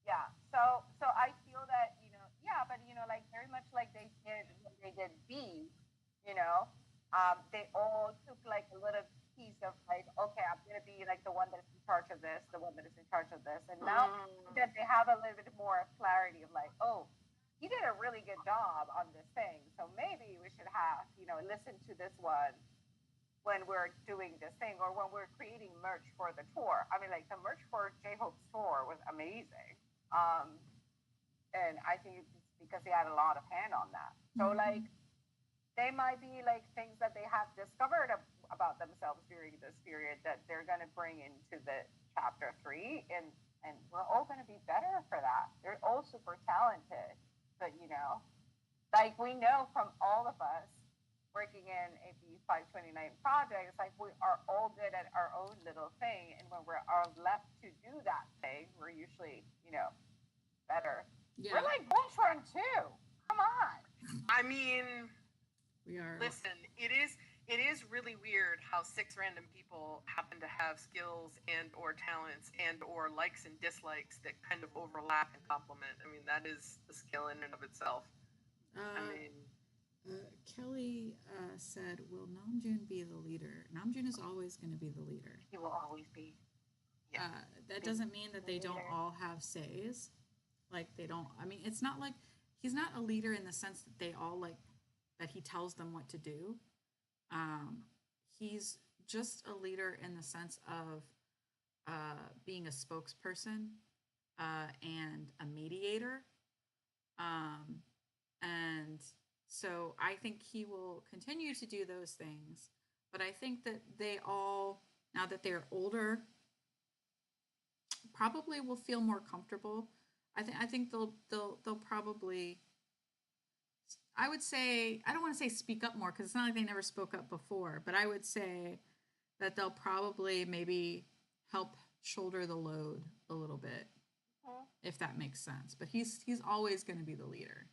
Yeah. So I feel that, you know, yeah, but you know, like very much like they did B, you know, they all took like a little piece of like, okay, I'm gonna be like the one that's in charge of this, the one that is in charge of this. And now that they have a little bit more clarity of like, oh, you did a really good job on this thing. So maybe we should have, you know, listen to this one when we're doing this thing or when we're creating merch for the tour. I mean, like the merch for J-Hope's tour was amazing. And I think it's because they had a lot of hand on that. So like, they might be like things that they have discovered about themselves during this period that they're going to bring into the chapter 3. And we're all going to be better for that. They're all super talented, but you know, like we know from all of us working in AP529 projects, like we are all good at our own little thing. And when we're left to do that thing, we're usually, you know, better. Yeah. We're like Voltron too. Come on. I mean, we are. Listen, it is really weird how 6 random people happen to have skills and or talents and or likes and dislikes that kind of overlap and complement. I mean, that is a skill in and of itself. Kelly said, will Namjoon be the leader? Namjoon is always going to be the leader. He will always be. Yeah. That doesn't mean that they don't all have says. Like, they don't, I mean, it's not like, he's not a leader in the sense that they all, like, that he tells them what to do. He's just a leader in the sense of being a spokesperson and a mediator. And so I think he will continue to do those things. But I think that they all, now that they're older, probably will feel more comfortable. I think they'll probably, I would say, I don't want to say speak up more because it's not like they never spoke up before, but I would say that they'll probably maybe help shoulder the load a little bit, if that makes sense. But he's always going to be the leader.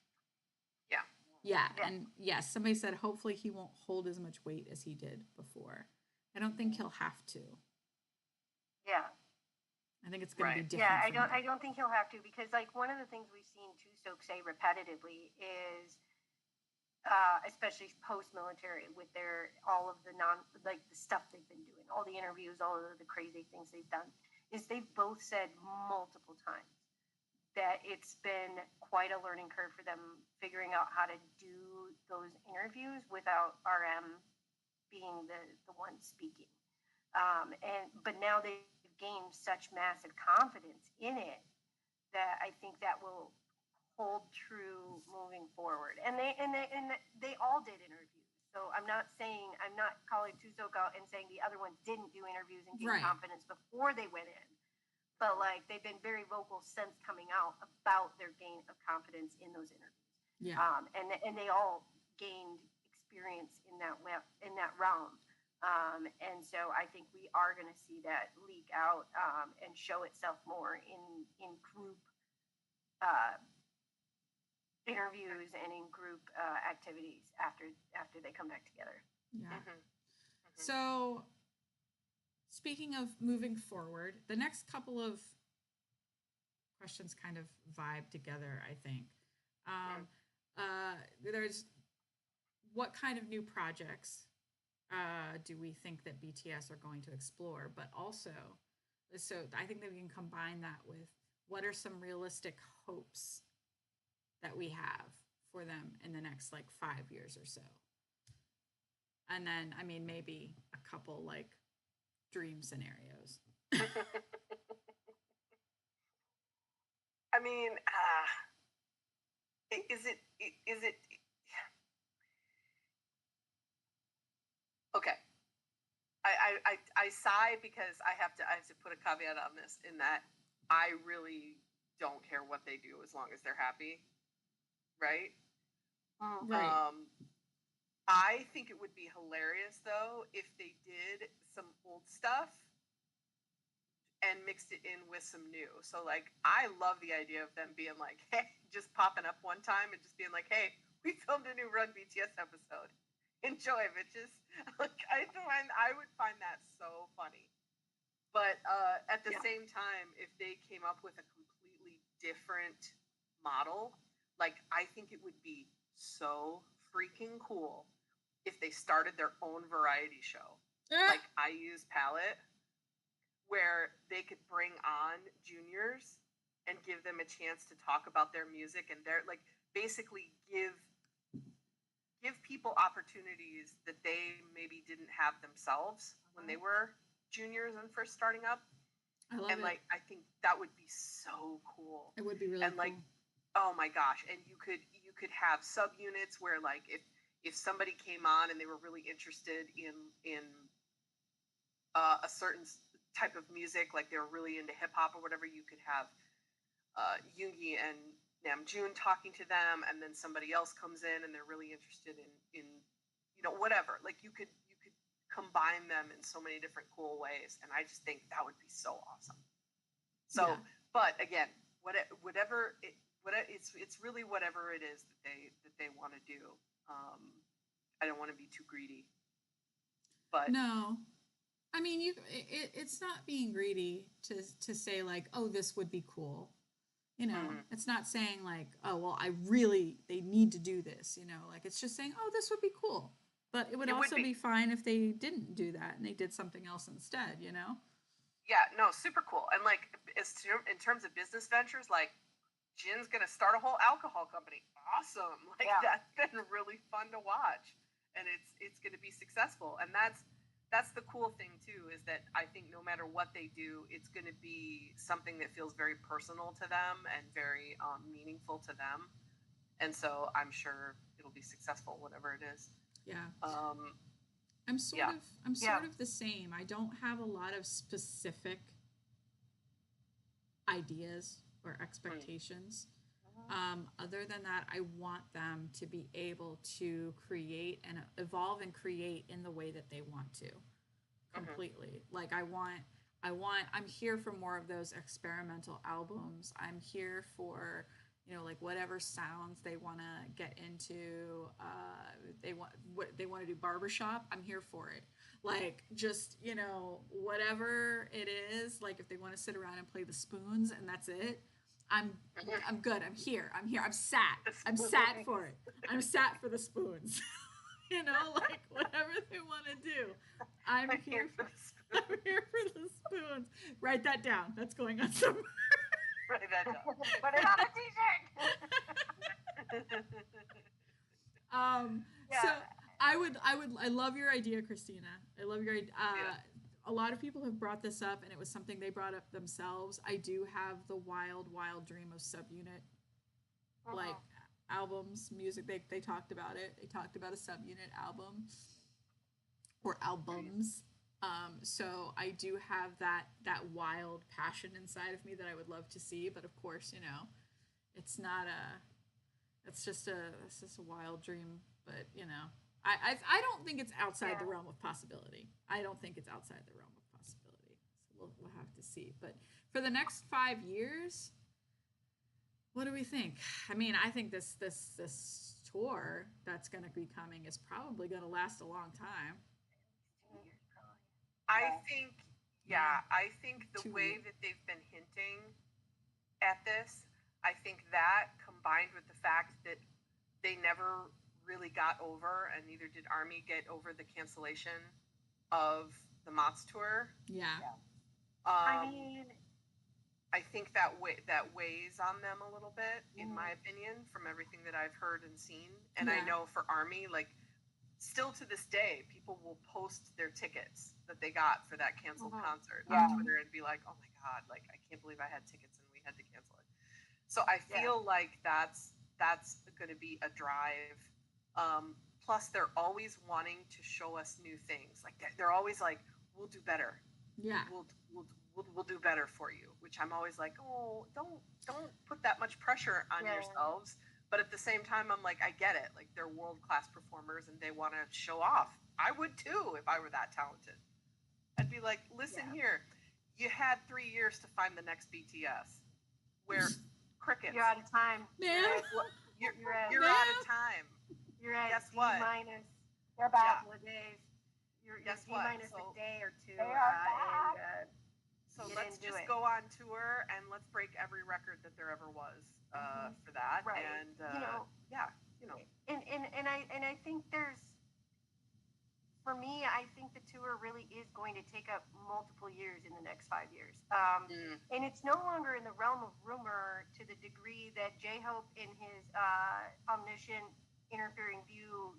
Yeah, and yes, somebody said hopefully he won't hold as much weight as he did before. I don't think he'll have to. Yeah. I think it's going to be different. Yeah, I don't think he'll have to because like one of the things we've seen Hoseok say repetitively is, especially post-military with all of the the stuff they've been doing, all the interviews, all of the crazy things they've done, is they've both said multiple times that it's been quite a learning curve for them figuring out how to do those interviews without RM being the one speaking. But now they've gained such massive confidence in it that I think that will hold true moving forward. And they all did interviews. So I'm not calling Hoseok out and saying the other ones didn't do interviews and gain confidence before they went in. But like they've been very vocal since coming out about their gain of confidence in those interviews. Yeah. And they all gained experience in that realm. And so I think we are going to see that leak out and show itself more in group interviews and in group activities after they come back together. Yeah. Mm-hmm. So speaking of moving forward, the next couple of questions kind of vibe together, I think. There's what kind of new projects do we think that BTS are going to explore? But also, so I think that we can combine that with what are some realistic hopes that we have for them in the next like 5 years or so. And then, I mean, maybe a couple like dream scenarios. I mean, is it okay? I sigh because I have to put a caveat on this in that I really don't care what they do as long as they're happy, right? Right. I think it would be hilarious though if they did some old stuff and mixed it in with some new. So like I love the idea of them being like, hey, just popping up one time and just being like, hey, we filmed a new Run BTS episode. Enjoy, bitches. Like I would find that so funny. But at the same time, if they came up with a completely different model, like I think it would be so freaking cool if they started their own variety show, like I Use Palette, where they could bring on juniors and give them a chance to talk about their music and their like basically give people opportunities that they maybe didn't have themselves when they were juniors and first starting up. I love it. Like I think that would be so cool. It would be really cool. Like, oh my gosh, and you could have subunits where like if somebody came on and they were really interested in a certain type of music, like they were really into hip hop or whatever, you could have Yoongi and Namjoon talking to them, and then somebody else comes in and they're really interested in whatever. Like you could combine them in so many different cool ways, and I just think that would be so awesome. So, but again, it's really whatever it is that they want to do. I don't want to be too greedy, but no, I mean it's not being greedy to say like, oh, this would be cool. It's not saying like, oh, well, they need to do this. Like it's just saying, oh, this would be cool. But it would also be fine if they didn't do that and they did something else instead. Yeah, no, super cool. And like in terms of business ventures, like Jin's gonna start a whole alcohol company. Awesome! Like that's been really fun to watch, and it's gonna be successful. And that's the cool thing too, is that I think no matter what they do, it's gonna be something that feels very personal to them and very meaningful to them. And so I'm sure it'll be successful, whatever it is. Yeah. I'm sort of the same. I don't have a lot of specific ideas or expectations. Other than that, I want them to be able to create and evolve and create in the way that they want to completely. Like I'm here for more of those experimental albums. I'm here for, like whatever sounds they want to get into. They want to do barbershop. I'm here for it. Like just, whatever it is, like if they want to sit around and play the spoons and that's it. I'm good. I'm here. I'm sat for it. I'm sat for the spoons. Like whatever they want to do. I'm here for the spoons. Write that down. That's going on somewhere. Write that down. Put it on a t-shirt. I love your idea, Christina. I love your idea. A lot of people have brought this up, and it was something they brought up themselves. I do have the wild, wild dream of subunit, like albums, music. They talked about it. They talked about a subunit album or albums. So I do have that wild passion inside of me that I would love to see, but of course, it's not it's just a wild dream. But I don't think it's outside the realm of possibility. I don't think it's outside the realm of possibility. So we'll have to see. But for the next 5 years, what do we think? I mean, I think this tour that's going to be coming is probably going to last a long time. I think the way that they've been hinting at this, I think that combined with the fact that they never really got over, and neither did ARMY get over the cancellation of the Mott's tour. Yeah. I think that weighs on them a little bit, in my opinion, from everything that I've heard and seen. And I know for ARMY, like, still to this day, people will post their tickets that they got for that canceled concert on Twitter and be like, "Oh my God, like, I can't believe I had tickets and we had to cancel it." So I feel like that's going to be a drive. Plus, they're always wanting to show us new things. Like, they're always like, "We'll do better. Yeah, we'll do better for you." Which I'm always like, "Oh, don't put that much pressure on yourselves." But at the same time, I'm like, I get it. Like, they're world-class performers and they want to show off. I would too if I were that talented. I'd be like, "Listen here, you had 3 years to find the next BTS. Where crickets. You're out of time. You're out of time. You're at Guess D what? minus. They're back. Couple of days. You're Guess D what? minus So a day or two. They are back. So let's just go on tour and let's break every record that there ever was for that. Right. And And I think for me, I think the tour really is going to take up multiple years in the next 5 years. And it's no longer in the realm of rumor to the degree that J-Hope in his Omniscient Interfering View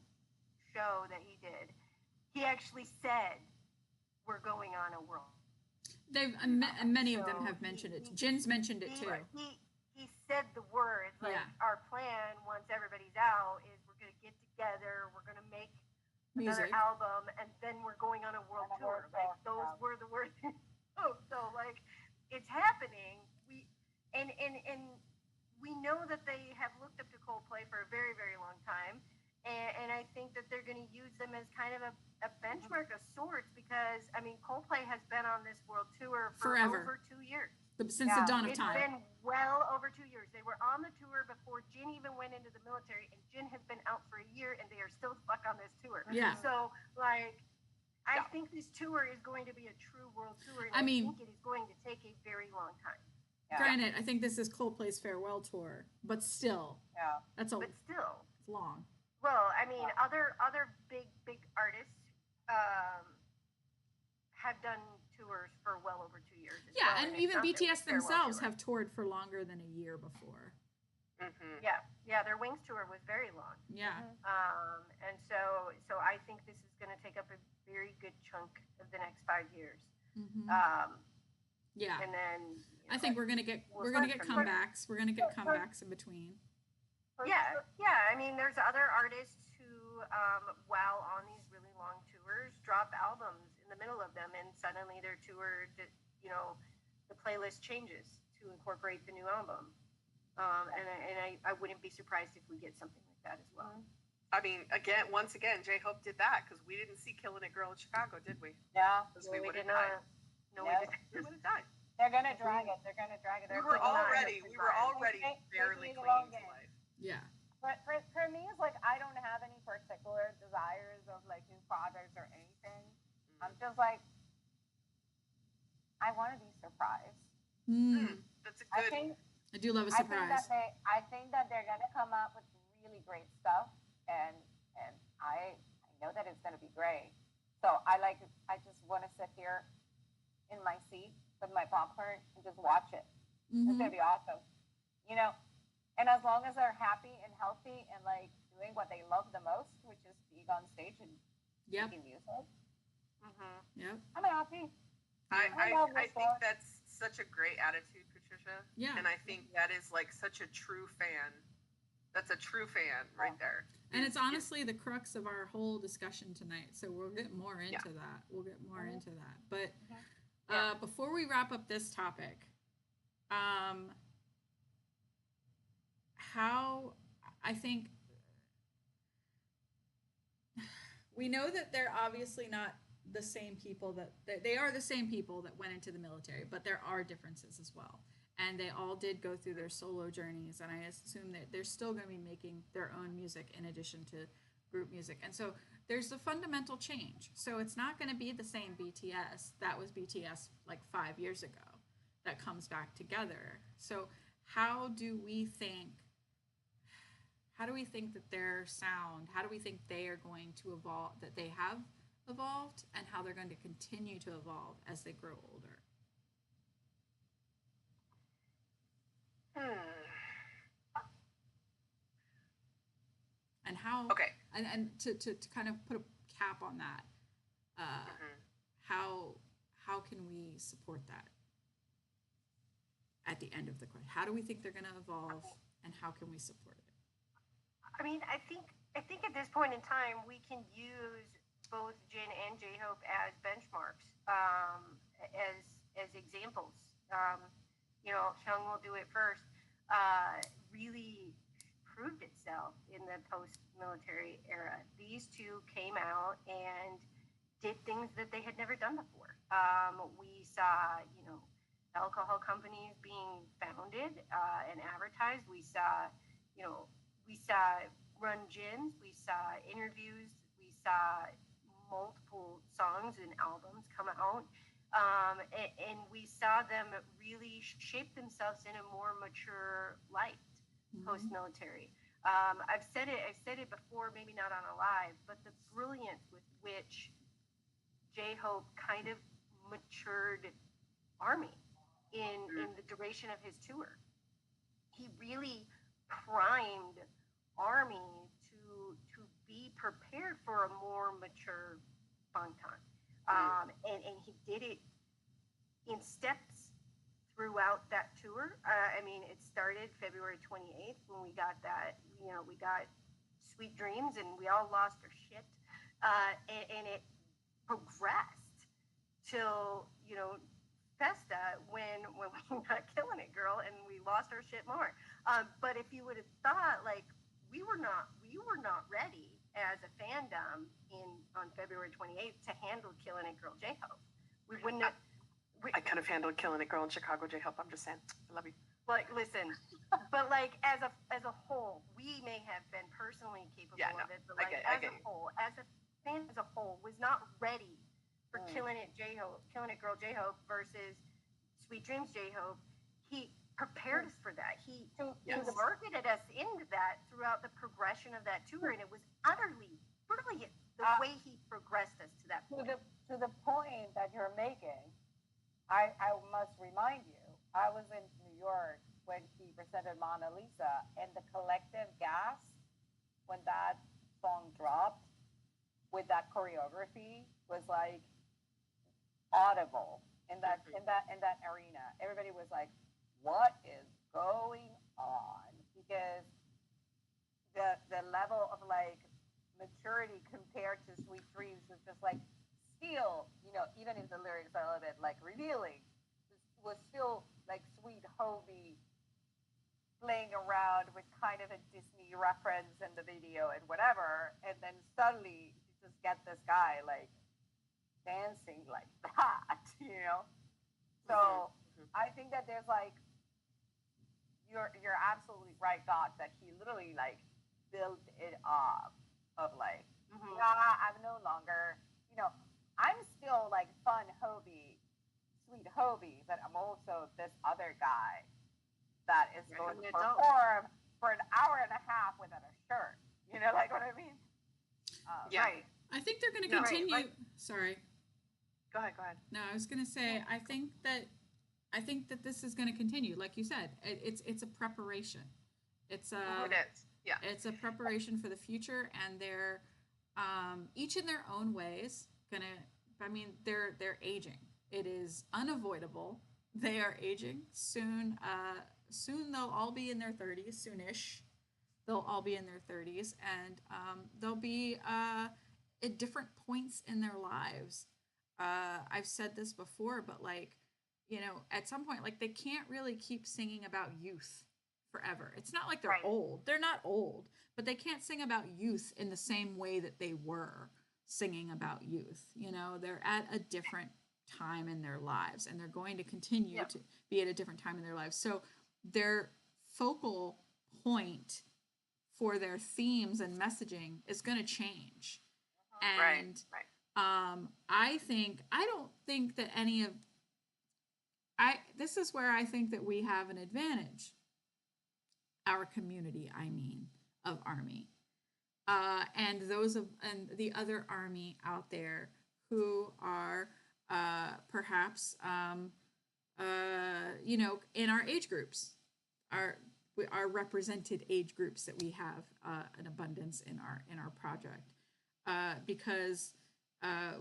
show that he did, he actually said, "We're going on a world." Many of them have mentioned it. Jin's mentioned it too. He said the words, like, our plan once everybody's out is we're going to get together, we're going to make another album, and then we're going on a world tour. Like, those were the words. So like, it's happening. And we know that they have looked up to Coldplay for a very, very long time. And I think that they're going to use them as kind of a benchmark of sorts because, I mean, Coldplay has been on this world tour for forever. Over 2 years. Since the dawn of time. It's been well over 2 years. They were on the tour before Jin even went into the military, and Jin has been out for a year, and they are still stuck on this tour. Yeah. So, like, I think this tour is going to be a true world tour, and I think it is going to take a very long time. Yeah. Granted, I think this is Coldplay's farewell tour, but still. Yeah. It's long. Well, I mean, other big artists have done tours for well over 2 years. And even BTS themselves have toured for longer than a year before. Mm-hmm. Yeah, their Wings tour was very long. Yeah. And so I think this is going to take up a very good chunk of the next 5 years. Mm-hmm. And then I think we're gonna get comebacks. We're gonna get comebacks in between. Yeah. I mean, there's other artists who, while on these really long tours, drop albums in the middle of them, and suddenly their tour, the playlist changes to incorporate the new album. And I wouldn't be surprised if we get something like that as well. I mean, once again, J-Hope did that because we didn't see Killing It Girl in Chicago, did we? Yeah. Because we would have died. No, we didn't. We would have died. They're gonna drag it. We were already barely clinging to life. Yeah. But for me, it's like I don't have any particular desires of like new projects or anything. I'm just like, I want to be surprised. That's a good. I do love a surprise. I think that they're gonna come up with really great stuff, and I know that it's gonna be great. So I just want to sit here in my seat with my popcorn and just watch it. It's gonna be awesome, And as long as they're happy and healthy and like doing what they love the most, which is being on stage and making music. Yep. I'm happy. I think that's such a great attitude, Patricia. Yeah. And I think that is like such a true fan. That's a true fan right there. And it's honestly the crux of our whole discussion tonight. So we'll get more into that. We'll get more into that. But before we wrap up this topic, how I think we know that they're obviously not the same people that they are the same people that went into the military, but there are differences as well. And they all did go through their solo journeys, and I assume that they're still going to be making their own music in addition to group music. And so there's a fundamental change. So it's not going to be the same BTS that was BTS like 5 years ago that comes back together. So how do we think that their sound, how do we think they are going to evolve, that they have evolved, and how they're going to continue to evolve as they grow older? And how? Okay. And to kind of put a cap on that, how can we support that? At the end of the question, how do we think they're going to evolve, and how can we support it? I mean, I think at this point in time we can use both Jin and J-Hope as benchmarks, as examples. Jung will do it first. Really proved itself in the post-military era. These two came out and did things that they had never done before. We saw, alcohol companies being founded and advertised. We saw run gyms. We saw interviews. We saw multiple songs and albums come out. And we saw them really shape themselves in a more mature light post-military. I've said it before, maybe not on a live, but the brilliance with which J-Hope kind of matured ARMY in the duration of his tour. He really primed ARMY to be prepared for a more mature Bangtan. And he did it in steps throughout that tour. It started February 28th when we got that, we got Sweet Dreams and we all lost our shit. And it progressed till, Festa when we got Killing It Girl and we lost our shit more. But if you would have thought, like, we were not ready as a fandom on February 28th to handle Killing It Girl J-Hope. We wouldn't have. I could have handled Killing It Girl in Chicago J-Hope. I'm just saying. I love you. Like, listen, but like as a whole, we may have been personally capable of it, but like as a whole, as a fan as a whole, was not ready for Killing It Girl J-Hope versus Sweet Dreams J-Hope. He prepared us for that. He marketed us into that throughout the progression of that tour, and it was utterly brilliant the way he progressed us to that point. To the point that you're making, I must remind you, I was in New York when he presented Mona Lisa, and the collective gasp when that song dropped with that choreography was like audible in that arena. Everybody was like, what is going on? Because the level of like maturity compared to Sweet Dreams was just like still, even if the lyrics are a little bit like revealing, was still like Sweet Hobie playing around with kind of a Disney reference in the video and whatever, and then suddenly you just get this guy like dancing like that, So I think that there's like, you're absolutely right, God, that he literally like built it up of like, I'm no longer, I'm still like fun Hobie, Sweet Hobie, but I'm also this other guy that is going to perform for an hour and a half without a shirt. You know, like what I mean? Right. I think they're going to continue. Right. Sorry. Go ahead. No, I was going to say, I think that this is going to continue. Like you said, it's a preparation. It's a. It is. Yeah. It's a preparation for the future, and they're each in their own ways gonna. I mean, they're aging. It is unavoidable. They are aging soon. Soon they'll all be in their 30s. Soonish, they'll all be in their 30s, and they'll be at different points in their lives. I've said this before, but like, at some point, like they can't really keep singing about youth forever. It's not like they're old. They're not old, but they can't sing about youth in the same way that they were singing about youth. They're at a different time in their lives, and they're going to continue to be at a different time in their lives. So their focal point for their themes and messaging is going to change. And I don't think that this is where I think that we have an advantage. Our community, I mean, of ARMY. And the other ARMY out there who are perhaps, in our age groups, our represented age groups that we have an abundance in our project, because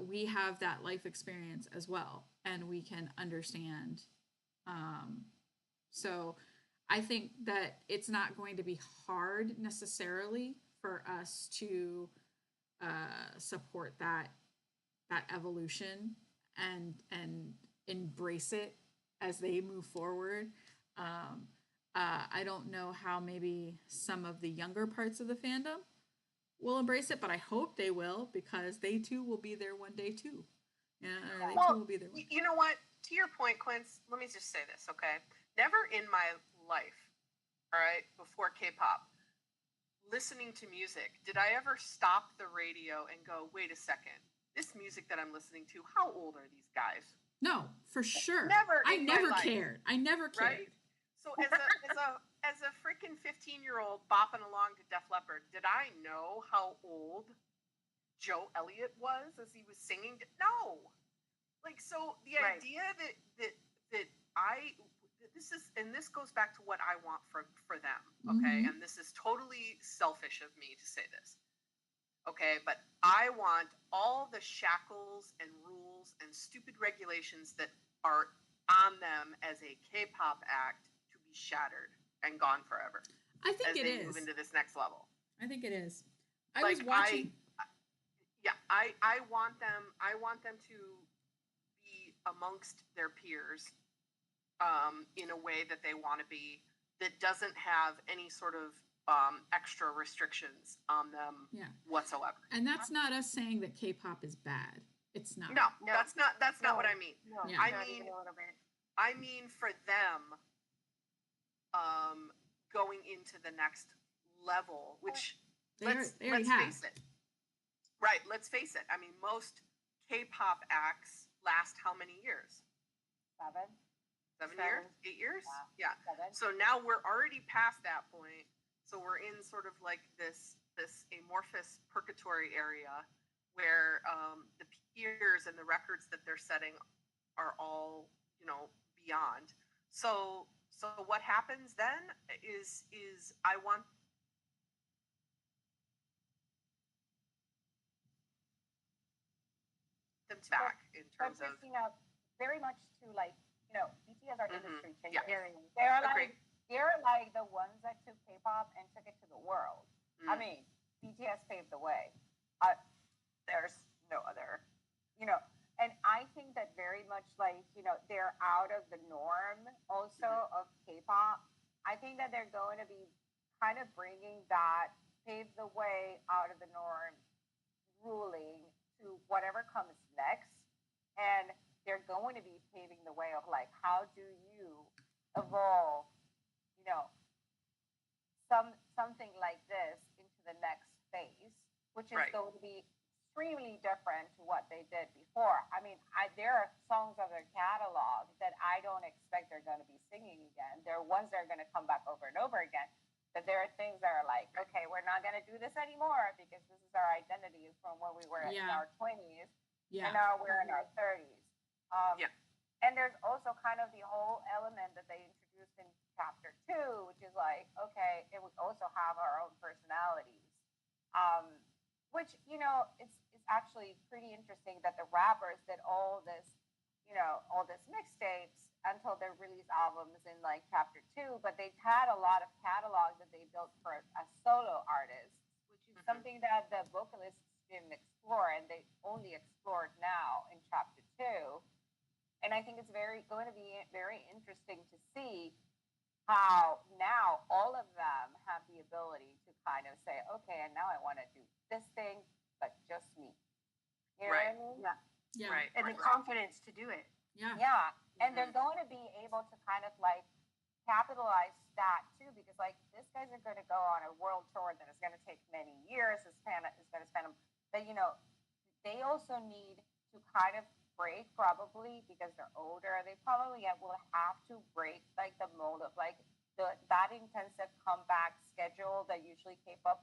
we have that life experience as well, and we can understand. So I think that it's not going to be hard necessarily for us to support that evolution and embrace it as they move forward. I don't know how maybe some of the younger parts of the fandom will embrace it, but I hope they will, because they too will be there one day too. Too will be there. You know what? To your point, Quince, let me just say this, okay? Never in my life, all right, before K-pop, listening to music, did I ever stop the radio and go, wait a second, this music that I'm listening to, how old are these guys? No, for sure. I never cared. Right? So as a freaking 15-year-old bopping along to Def Leppard, did I know how old Joe Elliott was as he was singing? No. Like, so the idea that this goes back to what I want for them, okay? And this is totally selfish of me to say this, okay? But I want all the shackles and rules and stupid regulations that are on them as a K-pop act to be shattered and gone forever. I think it is. Move into this next level. I think it is. I was watching. I want them to be amongst their peers, in a way that they want to be, that doesn't have any sort of extra restrictions on them whatsoever. And that's not us saying that K-pop is bad. It's not. No, that's not what I mean. No, I mean for them, going into the next level, which let's face it. Right, let's face it. I mean, most K-pop acts last how many years? 7 years? 8 years? Yeah. 7. So now we're already past that point. So we're in sort of like this amorphous purgatory area where the peers and the records that they're setting are all, beyond. So what happens then is I want them back in terms of very much to like, BTS are industry changers. Yeah. They're like the ones that took K-pop and took it to the world. I mean, BTS paved the way. There's no other, and I think that very much like, they're out of the norm also of K-pop. I think that they're going to be kind of bringing that pave the way out of the norm ruling to whatever comes next. And they're going to be paving the way of like, how do you evolve, something like this into the next phase, which is going to be extremely different to what they did before. I mean, there are songs of their catalog that I don't expect they're going to be singing again. There are ones that are going to come back over and over again. But there are things that are like, okay, we're not going to do this anymore because this is our identity from when we were in our 20s, and now we're in our 30s. And there's also kind of the whole element that they introduced in chapter two, which is like, okay, it would also have our own personalities. Um, which, it's actually pretty interesting that the rappers did all this, all this mixtapes until they release albums in like chapter two, but they had a lot of catalog that they built for as solo artists, which is something that the vocalists didn't explore, and they only explored now in chapter two. And I think it's going to be very interesting to see how now all of them have the ability to kind of say, okay, and now I want to do this thing, but just me. You know what I mean? Yeah. Yeah. Right. And the confidence to do it. Yeah. Yeah. And they're going to be able to kind of like capitalize that too, because like these guys are going to go on a world tour that is going to take many years. It's going to spend them. But they also need to kind of break, probably because they're older. They probably will have to break like the mold of like that intensive comeback schedule that usually K-pop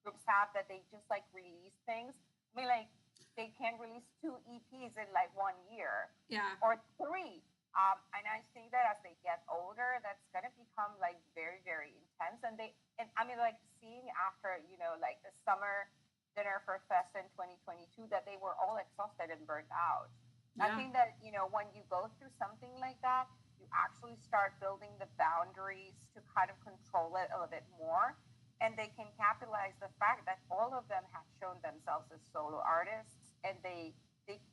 groups have, that they just like release things. I mean, like they can release 2 EPs in like 1 year, or 3. And I think that as they get older, that's gonna become like very, very intense. And I mean, like seeing after like the summer dinner for Festa in 2022, that they were all exhausted and burnt out. I think that, when you go through something like that, you actually start building the boundaries to kind of control it a little bit more. And they can capitalize the fact that all of them have shown themselves as solo artists, and they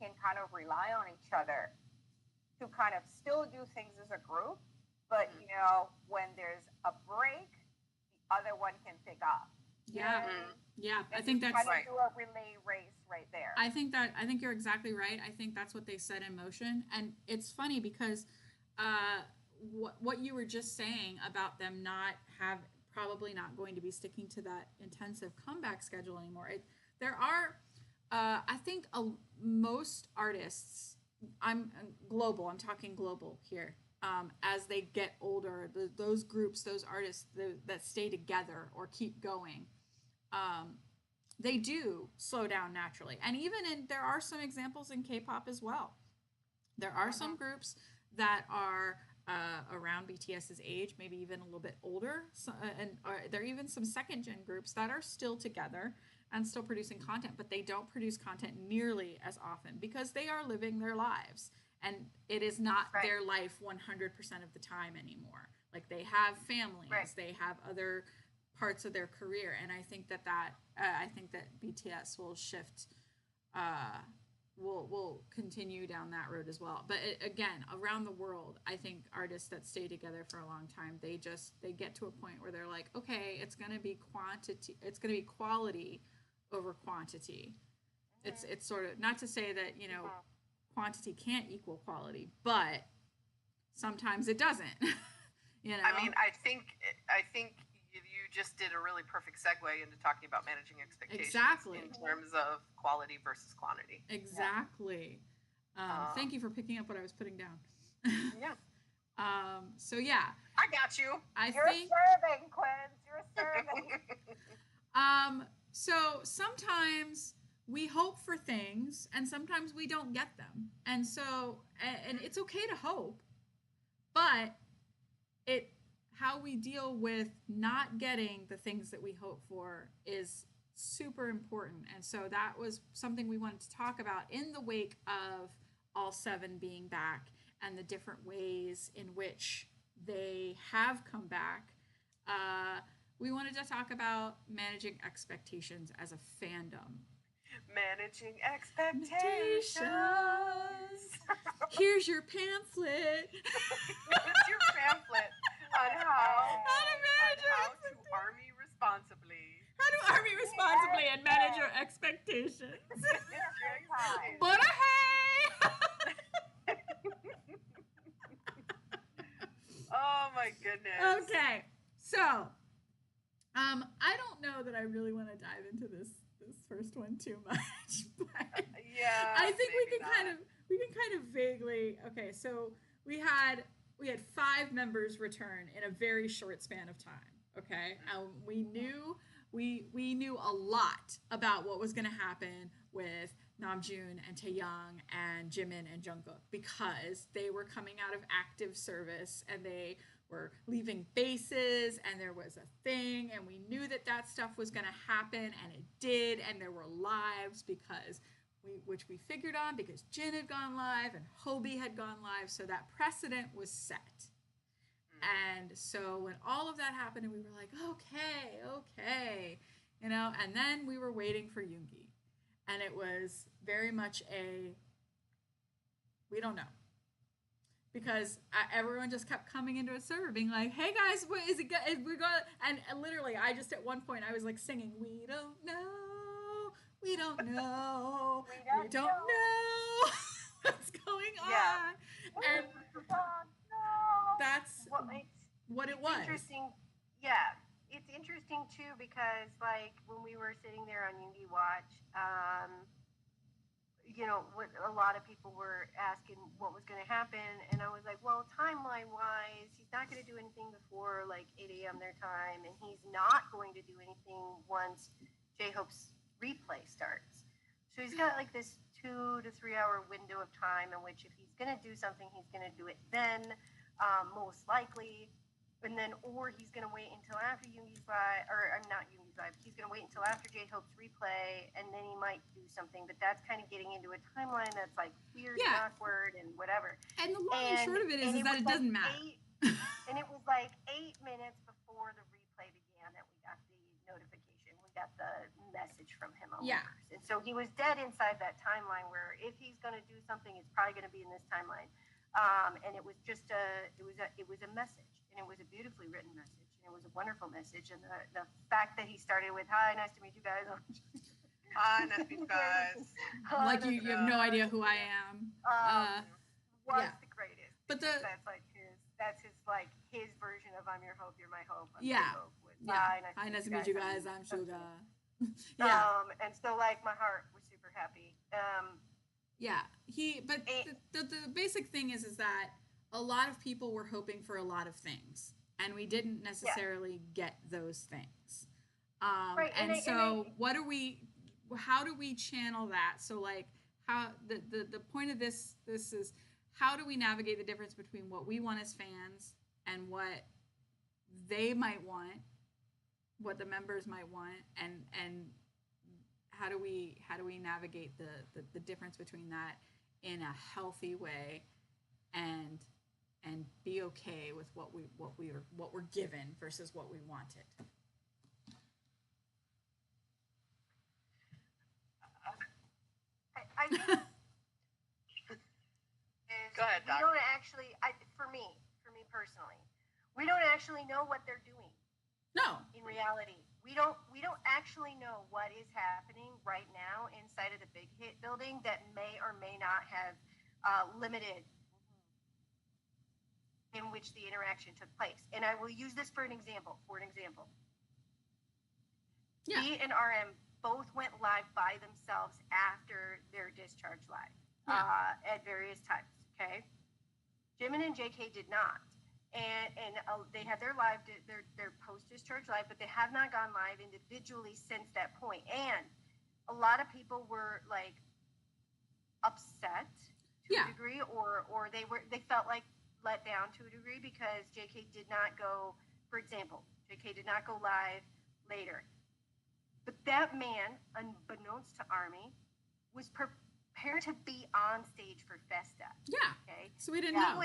can kind of rely on each other to kind of still do things as a group. But, when there's a break, the other one can pick up. Yeah. Yeah. I think that's kind of do a relay race right there. I think you're exactly right. I think that's what they set in motion. And it's funny because what you were just saying about them probably not going to be sticking to that intensive comeback schedule anymore. There are, I think, most artists, I'm talking global here, as they get older, those groups, those artists that stay together or keep going, they do slow down naturally. And there are some examples in K-pop as well. There are some groups that are around BTS's age, maybe even a little bit older. There are even some second-gen groups that are still together and still producing content, but they don't produce content nearly as often because they are living their lives. And it is not their life 100% of the time anymore. Like they have families, they have other parts of their career, and I think that BTS will shift, will continue down that road as well. But again, around the world, I think artists that stay together for a long time, they get to a point where they're like, okay, it's gonna be quality over quantity. It's sort of, not to say that quantity can't equal quality, but sometimes it doesn't. I mean, I think you just did a really perfect segue into talking about managing expectations in terms of quality versus quantity. Exactly. Thank you for picking up what I was putting down. Yeah. So yeah, I got you. You're serving, Quinn. You're serving. So sometimes we hope for things, and sometimes we don't get them, and so and it's okay to hope, but how we deal with not getting the things that we hope for is super important. And so that was something we wanted to talk about in the wake of all 7 being back and the different ways in which they have come back. We wanted to talk about managing expectations as a fandom. Managing expectations. Here's your pamphlet. Here's your pamphlet on how to army responsibly. How to army responsibly and manage your expectations. But hey! Oh my goodness. Okay, so I don't know that I really want to dive into this first one too much, but yeah, I think we can kind of vaguely. Okay, so we had 5 members return in a very short span of time. Okay, we knew a lot about what was going to happen with Namjoon and Taehyung and Jimin and Jungkook, because they were coming out of active service and they were leaving bases, and there was a thing, and we knew that that stuff was going to happen, and it did, and there were lives which we figured on because Jin had gone live and Hobie had gone live, so that precedent was set. And so when all of that happened, and we were like, okay, you know, and then we were waiting for Yoongi, and it was very much we don't know. Because everyone just kept coming into a server being like, hey guys, what is it? We're going, and literally I just at one point I was like singing, we don't know we don't know what's going on. Yeah. And that's what it was. Interesting. Yeah, it's interesting too because like when we were sitting there on Yoongi Watch, you know, what a lot of people were asking what was going to happen, and I was like, well, timeline-wise, he's not going to do anything before like 8 a.m. their time, and he's not going to do anything once J-Hope's replay starts. So he's got like this 2 to 3 hour window of time in which if he's going to do something, he's going to do it then, most likely, and then or he's going to wait until after Yoongi's live, or I'm not Yoongi's live. He's going to wait until after J-Hope's replay, and then he might do something. But that's kind of getting into a timeline that's like weird and awkward and whatever. And the long and short of it is that it doesn't matter. And it was like 8 minutes before the replay began that we got the notification. We got the message from him. And so he was dead inside that timeline where if he's going to do something, it's probably going to be in this timeline. And it was just it was a message. And it was a beautifully written message, and it was a wonderful message. And the fact that he started with, hi, nice to meet you guys. Hi, nice to meet you guys. Like you have no idea who I am. Was the greatest. But that's like his version of I'm your hope, you're my hope. I'm yeah. Hope with, hi, nice to meet you guys. I'm SUGA. And so like my heart was super happy. The basic thing is that a lot of people were hoping for a lot of things, and we didn't necessarily get those things. How do we channel that? So like how the point of this is, how do we navigate the difference between what we want as fans and what they might want, what the members might want, and how do we navigate the difference between that in a healthy way and be okay with what we're given versus what we wanted. I think go ahead, Doc. We don't actually. For me personally, we don't actually know what they're doing. No. In reality, we don't actually know what is happening right now inside of the Big Hit building that may or may not have limited in which the interaction took place. And I will use this for an example. Yeah. B and RM both went live by themselves after their discharge live at various times. Okay, Jimin and JK did not, and they had their post discharge live, but they have not gone live individually since that point. And a lot of people were like upset to a degree, or they felt like let down to a degree because JK did not go. For example, JK did not go live later. But that man, unbeknownst to ARMY, was prepared to be on stage for Festa. Yeah. Okay. So we didn't know.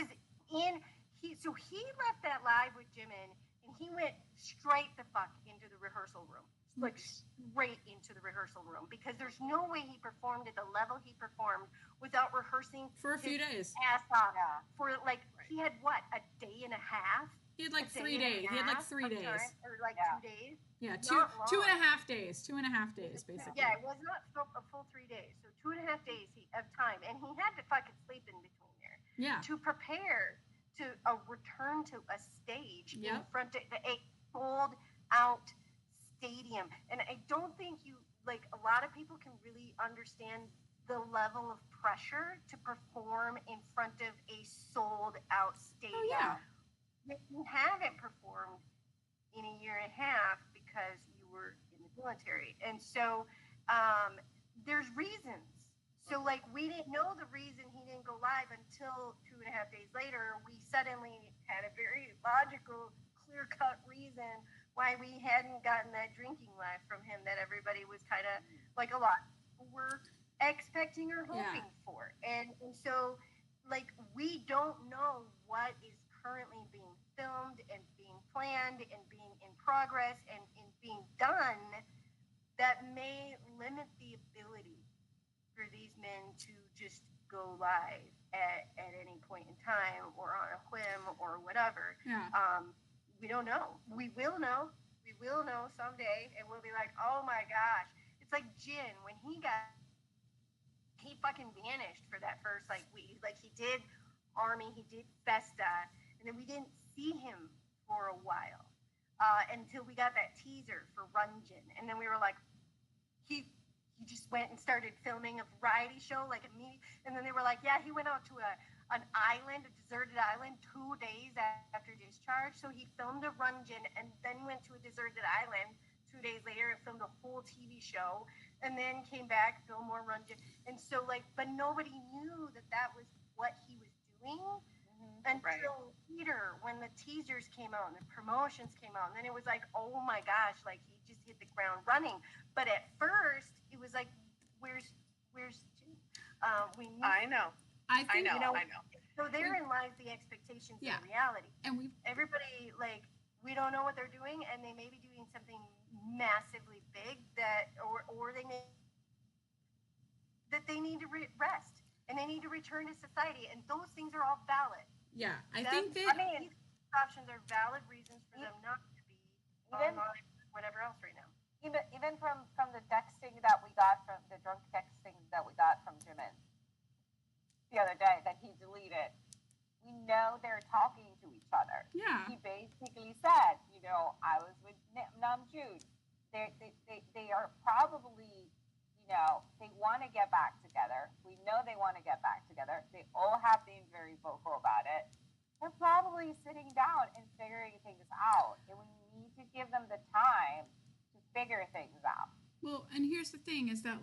So he left that live with Jimin, and he went straight the fuck into the rehearsal room. Like straight into the rehearsal room, because there's no way he performed at the level he performed without rehearsing for a few days. Ass off. Yeah. For like he had what, a day and a half? He had like 3 days. He had like 3 days. Or like 2 days. Yeah, two and a half days. 2.5 days, basically. Yeah, it was not a full 3 days. So 2.5 days of time, and he had to fucking sleep in between there. Yeah. To prepare to return to a stage in front of a sold out stadium. And I don't think a lot of people can really understand the level of pressure to perform in front of a sold out stadium. Oh, yeah. You haven't performed in a year and a half because you were in the military. And so there's reasons So like we didn't know the reason he didn't go live until 2.5 days later. We suddenly had a very logical, clear-cut reason why we hadn't gotten that drinking live from him that everybody was kind of like a lot were expecting or hoping for. And so like we don't know what is currently being filmed and being planned and being in progress and being done that may limit the ability for these men to just go live at any point in time or on a whim or whatever. Yeah. We don't know. We will know. We will know someday, and we'll be like, oh my gosh. It's like Jin when he fucking vanished for that first week. Like he did ARMY, he did Festa, and then we didn't see him for a while until we got that teaser for Runjin, and then we were like, he just went and started filming a variety show and then they were like, yeah, he went out to an island, a deserted island 2 days after discharge. So he filmed a Runjin and then went to a deserted island 2 days later and filmed a whole TV show and then came back, filmed more Runjin. And so but nobody knew that was what he was doing until later when the teasers came out and the promotions came out. And then it was like, oh my gosh, he just hit the ground running. But at first it was like, where's Jim? I know. I think, I know. So therein lies the expectations and reality. And everybody we don't know what they're doing, and they may be doing something massively big or they may that they need to rest and they need to return to society, and those things are all valid. Yeah, I think that these options are valid reasons for them not to be online, whatever else right now. Even from the texting that we got from the drunk texting that we got from Jimin the other day that he deleted, we know they're talking to each other. Yeah. He basically said, I was with Namjoon. They are probably, they want to get back together. We know they want to get back together. They all have been very vocal about it. They're probably sitting down and figuring things out, and we need to give them the time to figure things out. Well, and here's the thing is that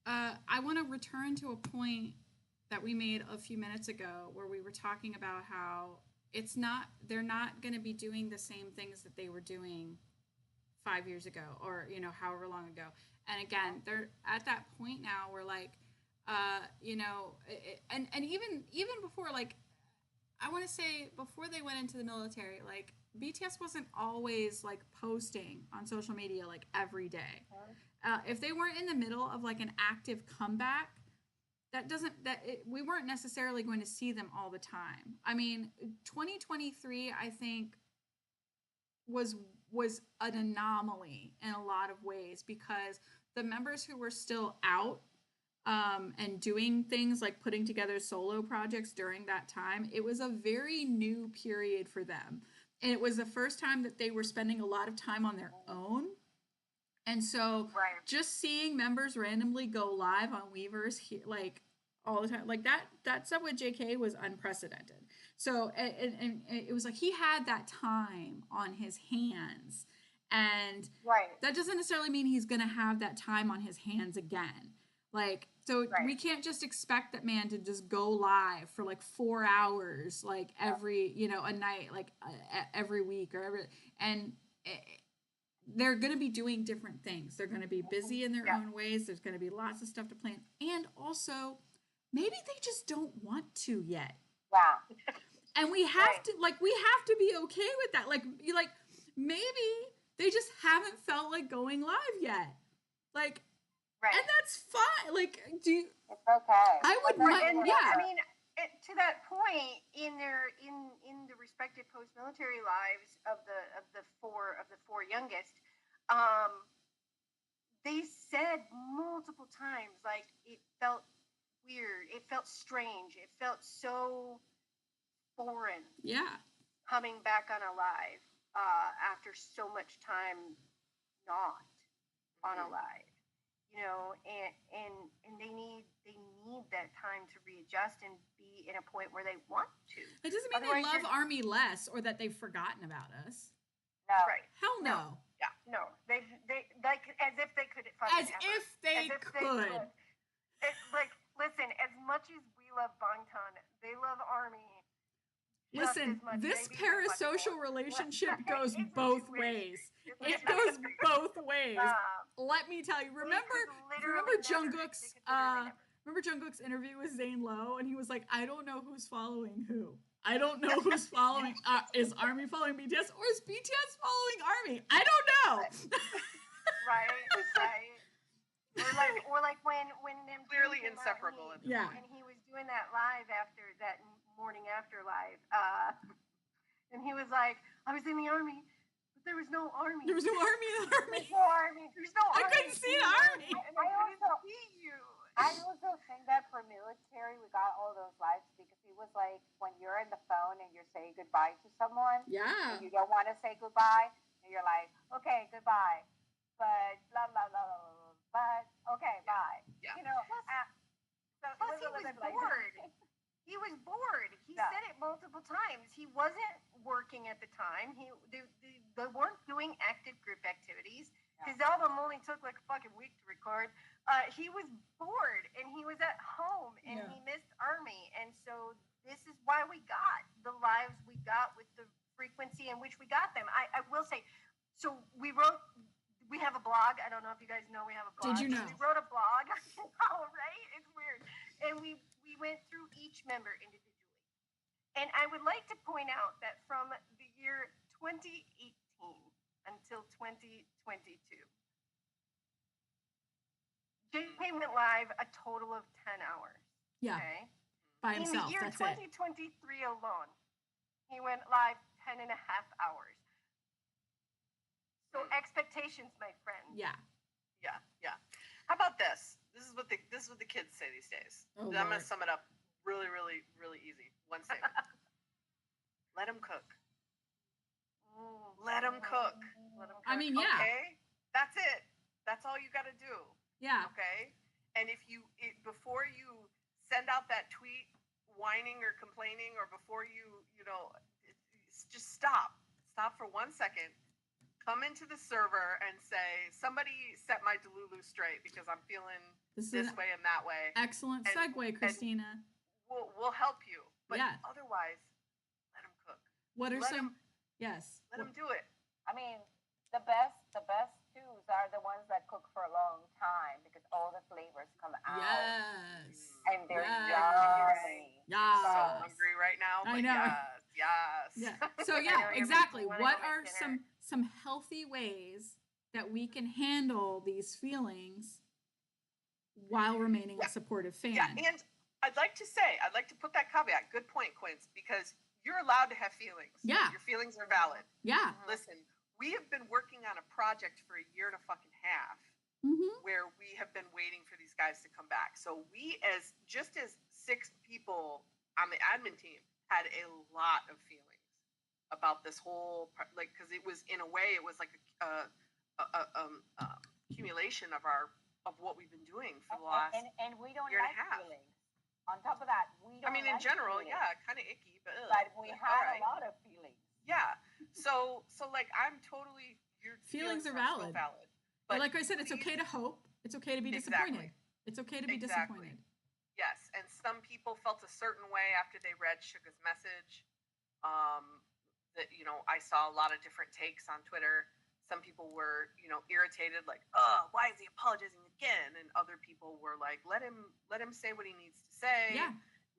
I want to return to a point that we made a few minutes ago where we were talking about how they're not going to be doing the same things that they were doing 5 years ago or, however long ago. And again, they're at that point now where and even before, I want to say before they went into the military, BTS wasn't always posting on social media every day. If they weren't in the middle of an active comeback, we weren't necessarily going to see them all the time. I mean, 2023, I think, was an anomaly in a lot of ways because the members who were still out and doing things like putting together solo projects during that time, it was a very new period for them. And it was the first time that they were spending a lot of time on their own. And so just seeing members randomly go live on Weverse all the time, that stuff with JK was unprecedented. So and it was he had that time on his hands. And that doesn't necessarily mean he's going to have that time on his hands again. We can't just expect that man to just go live for 4 hours, every, a night, every week or every, and they're going to be doing different things. They're going to be busy in their own ways. There's going to be lots of stuff to plan. And also maybe they just don't want to yet. Yeah. And we have to, we have to be okay with that. Maybe they just haven't felt like going live yet. And that's fine. It's okay. I would I mean, to that point, in the respective post-military lives of the four youngest, they said multiple times it felt weird, it felt strange, it felt so foreign. Yeah. Coming back on a live after so much time not on a live. And they need that time to readjust and be in a point where they want to. It doesn't mean they love ARMY less or that they've forgotten about us. No. Right. Hell no. Yeah. No. They as if they could. As if they could. Like, listen, as much as we love Bangtan, they love ARMY. Listen, this parasocial relationship goes both ways. It goes both ways. Let me tell you. Remember Jungkook's interview with Zane Lowe, and he was like, "I don't know who's following who. I don't know who's following. Is ARMY following BTS or is BTS following ARMY? I don't know." Right. Or like when Namjoon clearly inseparable. And he was doing that live after that morning after live, and he was like, "I was in the ARMY, but there was no ARMY. There was no ARMY in the ARMY. There's no ARMY. I couldn't see the ARMY. I also think that for military, we got all those lives because it was like when you're in the phone and you're saying goodbye to someone, and you don't want to say goodbye, and you're like, okay, goodbye, but blah blah blah blah blah. But okay, bye. Yeah. You know. So plus he was bored. He was bored. He said it multiple times. He wasn't working at the time. They weren't doing active group activities. His album only took like a fucking week to record. He was bored and he was at home and he missed ARMY. And so this is why we got the lives we got with the frequency in which we got them. I will say, so we have a blog. I don't know if you guys know we have a blog. Did you know? We wrote a blog. Oh, right? It's weird. And we went through each member individually. And I would like to point out that from the year 2018 until 2022, Jay went live a total of 10 hours. Yeah. Okay? By himself. In the year That's 2023 alone, he went live 10 and a half hours. So expectations, my friend. Yeah. How about this? This is what the kids say these days. Oh, I'm gonna sum it up really, really, really easy. One statement. Let him cook. Let him cook. I mean, yeah. Okay? That's it. That's all you gotta do. Yeah. Okay? And before you send out that tweet whining or complaining, or before just stop. Stop for 1 second. Come into the server and say, somebody set my Delulu straight because I'm feeling this way and that way. Excellent segue, Christina. We'll help you. But otherwise, let them cook. What are Yes. Let them do it. I mean, the best stews are the ones that cook for a long time because all the flavors come out. Yes. And they're yummy. Yeah. So hungry right now. But I know. Yes. Yeah. So exactly. What are some healthy ways that we can handle these feelings while remaining a supportive fan? Yeah, and I'd like to put that caveat. Good point, Quince, because you're allowed to have feelings. Yeah. Your feelings are valid. Yeah. Listen, we have been working on a project for a year and a fucking half where we have been waiting for these guys to come back. So we, as 6 people on the admin team, had a lot of feelings about this whole, because it was, in a way, it was like a accumulation of what we've been doing for the last and we don't year like and a half. feelings. On top of that, we don't. I mean, in general, kind of icky, but we had a lot of feelings. Yeah. So like, I'm totally, your feelings are valid. But like I said, it's okay to hope. It's okay to be disappointed. It's okay to be disappointed. Yes, and some people felt a certain way after they read SUGA's message. That I saw a lot of different takes on Twitter. Some people were irritated, like, why is he apologizing again? And other people were like, let him say what he needs to say. Yeah.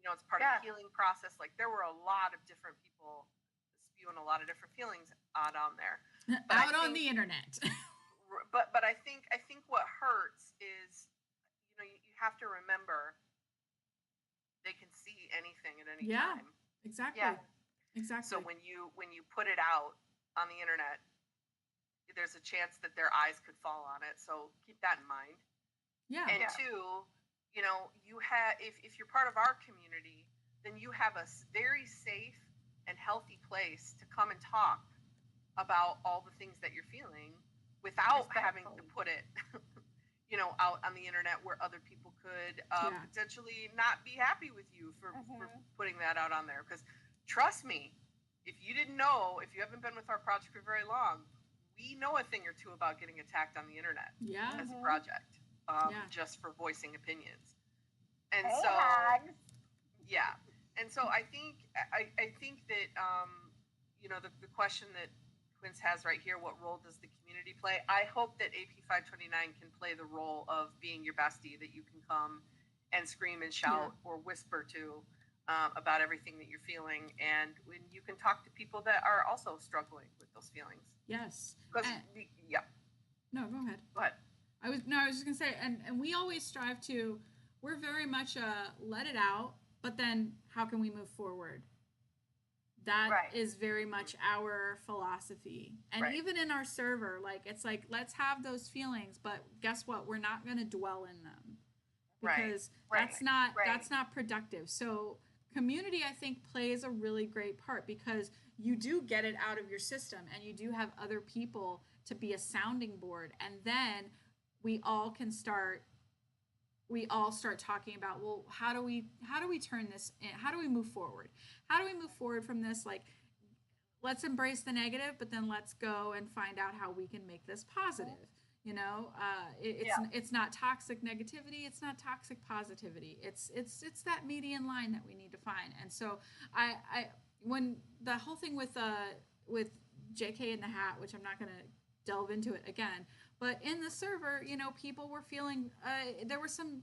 It's part of the healing process. Like, there were a lot of different people spewing a lot of different feelings out on there. Out on the internet. But I think what hurts is, you have to remember they can see anything at any time. Exactly. Yeah. Exactly. So when you put it out on the internet, there's a chance that their eyes could fall on it. So keep that in mind. Yeah. And two, you have, if you're part of our community, then you have a very safe and healthy place to come and talk about all the things that you're feeling without having to put it out on the internet where other people could potentially not be happy with you for putting that out on there. Because trust me, if you didn't know, if you haven't been with our project for very long, we know a thing or two about getting attacked on the internet as a project, just for voicing opinions. And hey, so, Hags. yeah. And so I think that, the question that Quince has right here, what role does the community play? I hope that AP529 can play the role of being your bestie that you can come and scream and shout or whisper to about everything that you're feeling. And when you can talk to people that are also struggling with those feelings. Yes. Because, No, go ahead. Go ahead. I was just going to say, and we always strive to, we're very much let it out, but then how can we move forward? That is very much our philosophy. And even in our server, like, it's like, let's have those feelings, but guess what? We're not going to dwell in them because that's not productive. So community, I think, plays a really great part because you do get it out of your system and you do have other people to be a sounding board. And then we all start talking about, well, how do we turn this in? How do we move forward? How do we move forward from this? Like, let's embrace the negative, but then let's go and find out how we can make this positive. It's not toxic negativity. It's not toxic positivity. It's that median line that we need to find. And so I when the whole thing with JK in the hat, which I'm not going to delve into it again, but in the server, people were feeling there were some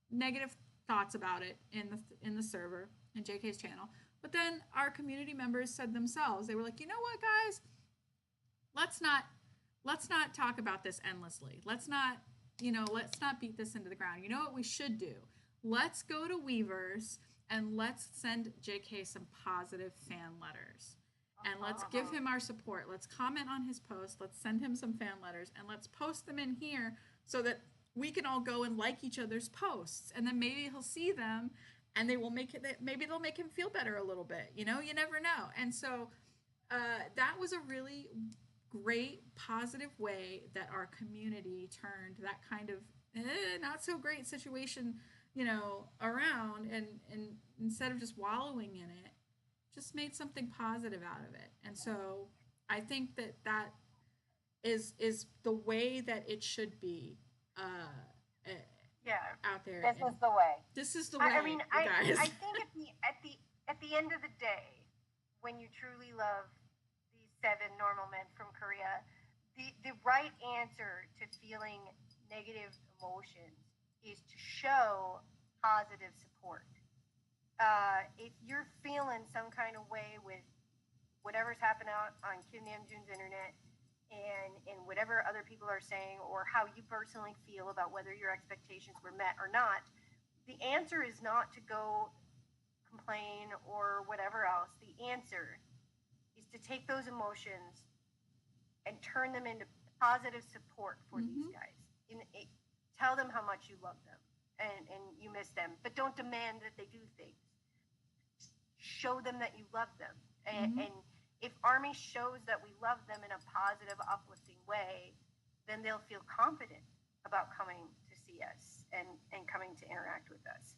negative thoughts about it in the server in JK's channel. But then our community members said themselves, they were like, you know what, guys, let's not talk about this endlessly. Let's not beat this into the ground. You know what we should do? Let's go to Weavers and let's send JK some positive fan letters. And let's give him our support. Let's comment on his post. Let's send him some fan letters and let's post them in here so that we can all go and like each other's posts. And then maybe he'll see them and maybe they'll make him feel better a little bit. You never know. And so that was a really great positive way that our community turned that kind of not so great situation, around and instead of just wallowing in it, just made something positive out of it. And so I think that is the way that it should be out there. This is the way. This is the way. I mean, guys. I think at the end of the day, when you truly love these 7 normal men from Korea, the right answer to feeling negative emotions is to show positive support. If you're feeling some kind of way with whatever's happened out on Kim Namjoon's internet and whatever other people are saying, or how you personally feel about whether your expectations were met or not, the answer is not to go complain or whatever else. The answer is to take those emotions and turn them into positive support for these guys. Tell them how much you love them and you miss them, but don't demand that they do things. Show them that you love them. And if ARMY shows that we love them in a positive, uplifting way, then they'll feel confident about coming to see us and coming to interact with us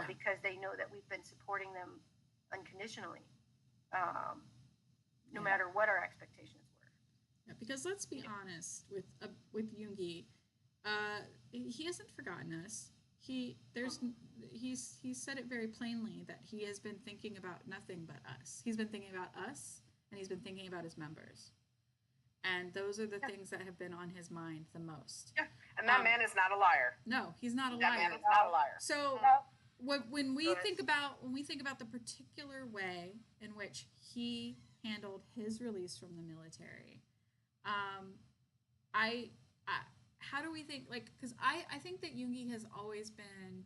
because they know that we've been supporting them unconditionally, no matter what our expectations were. Yeah, because let's be honest with Yoongi, he hasn't forgotten us. He's said it very plainly that he has been thinking about nothing but us. He's been thinking about us, and he's been thinking about his members. And those are the things that have been on his mind the most. Yeah, and that man is not a liar. No, he's not a liar. That man is not a liar. So when we think about the particular way in which he handled his release from the military, how do we think, like, because I think that Yoongi has always been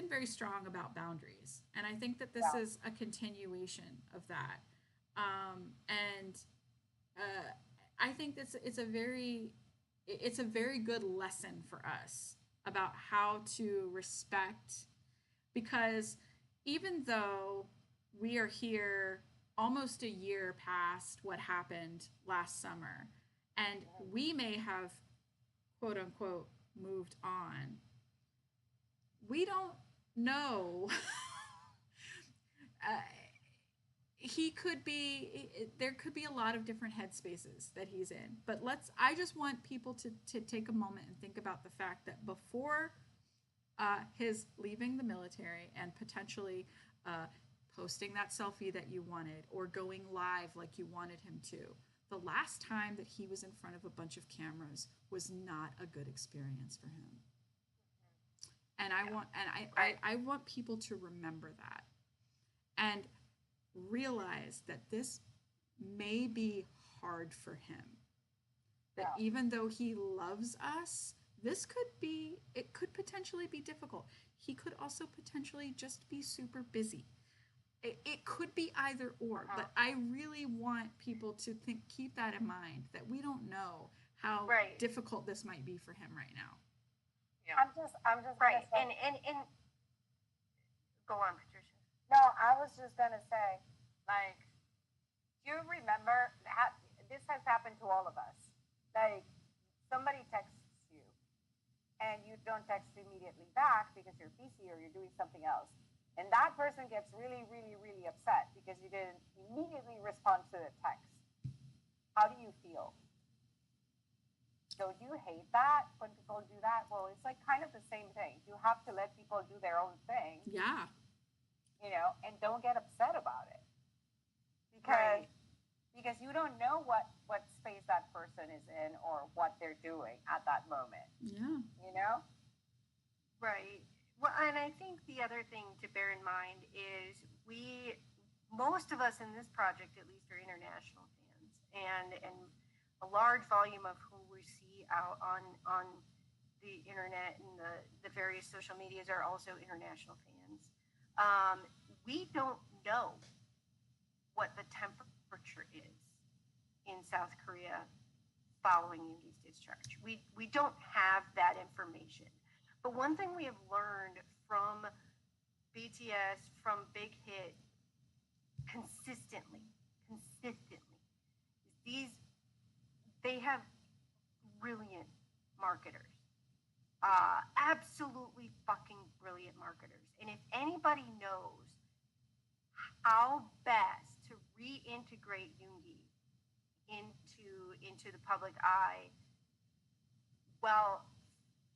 very strong about boundaries, and I think that this is a continuation of that. I think it's a very good lesson for us about how to respect, because even though we are here almost a year past what happened last summer, and we may have quote unquote moved on, we don't know. There could be a lot of different headspaces that he's in, but I just want people to take a moment and think about the fact that before his leaving the military and potentially posting that selfie that you wanted or going live like you wanted him to. The last time that he was in front of a bunch of cameras was not a good experience for him. And I want people to remember that and realize that this may be hard for him. That even though he loves us, it could potentially be difficult. He could also potentially just be super busy. It could be either or, but I really want people to keep that in mind, that we don't know how difficult this might be for him right now. Yeah. I'm just right. And go on, Patricia. No, I was just gonna say, like, do you remember this has happened to all of us? Like, somebody texts you, and you don't text immediately back because you're busy or you're doing something else. And that person gets really, really, really upset because you didn't immediately respond to the text. How do you feel? Don't you hate that when people do that? Well, it's like kind of the same thing. You have to let people do their own thing. Yeah. You know, and don't get upset about it. Because you don't know what space that person is in or what they're doing at that moment. Yeah. You know? Right. Well, and I think the other thing to bear in mind is most of us in this project, at least, are international fans, and a large volume of who we see out on the internet and the various social medias are also international fans. We don't know what the temperature is in South Korea following Yoongi's discharge. We don't have that information. But one thing we have learned from BTS, from Big Hit, consistently, is they have brilliant marketers. Absolutely fucking brilliant marketers. And if anybody knows how best to reintegrate Yoongi into the public eye, well,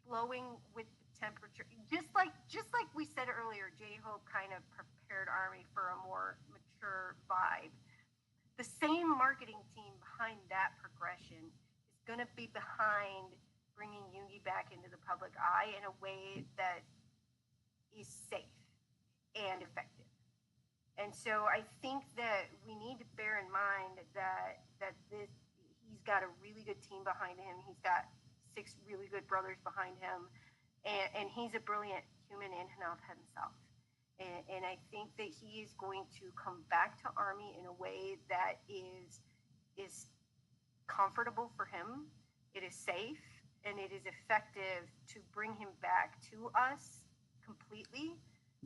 flowing with the temperature, just like we said earlier, J-Hope kind of prepared ARMY for a more mature vibe. The same marketing team behind that progression is going to be behind bringing Yoongi back into the public eye in a way that is safe and effective. And so I think that we need to bear in mind that he's got a really good team behind him. He's got 6 really good brothers behind him, and he's a brilliant human in and of himself. And I think that he is going to come back to ARMY in a way that is comfortable for him, it is safe, and it is effective to bring him back to us completely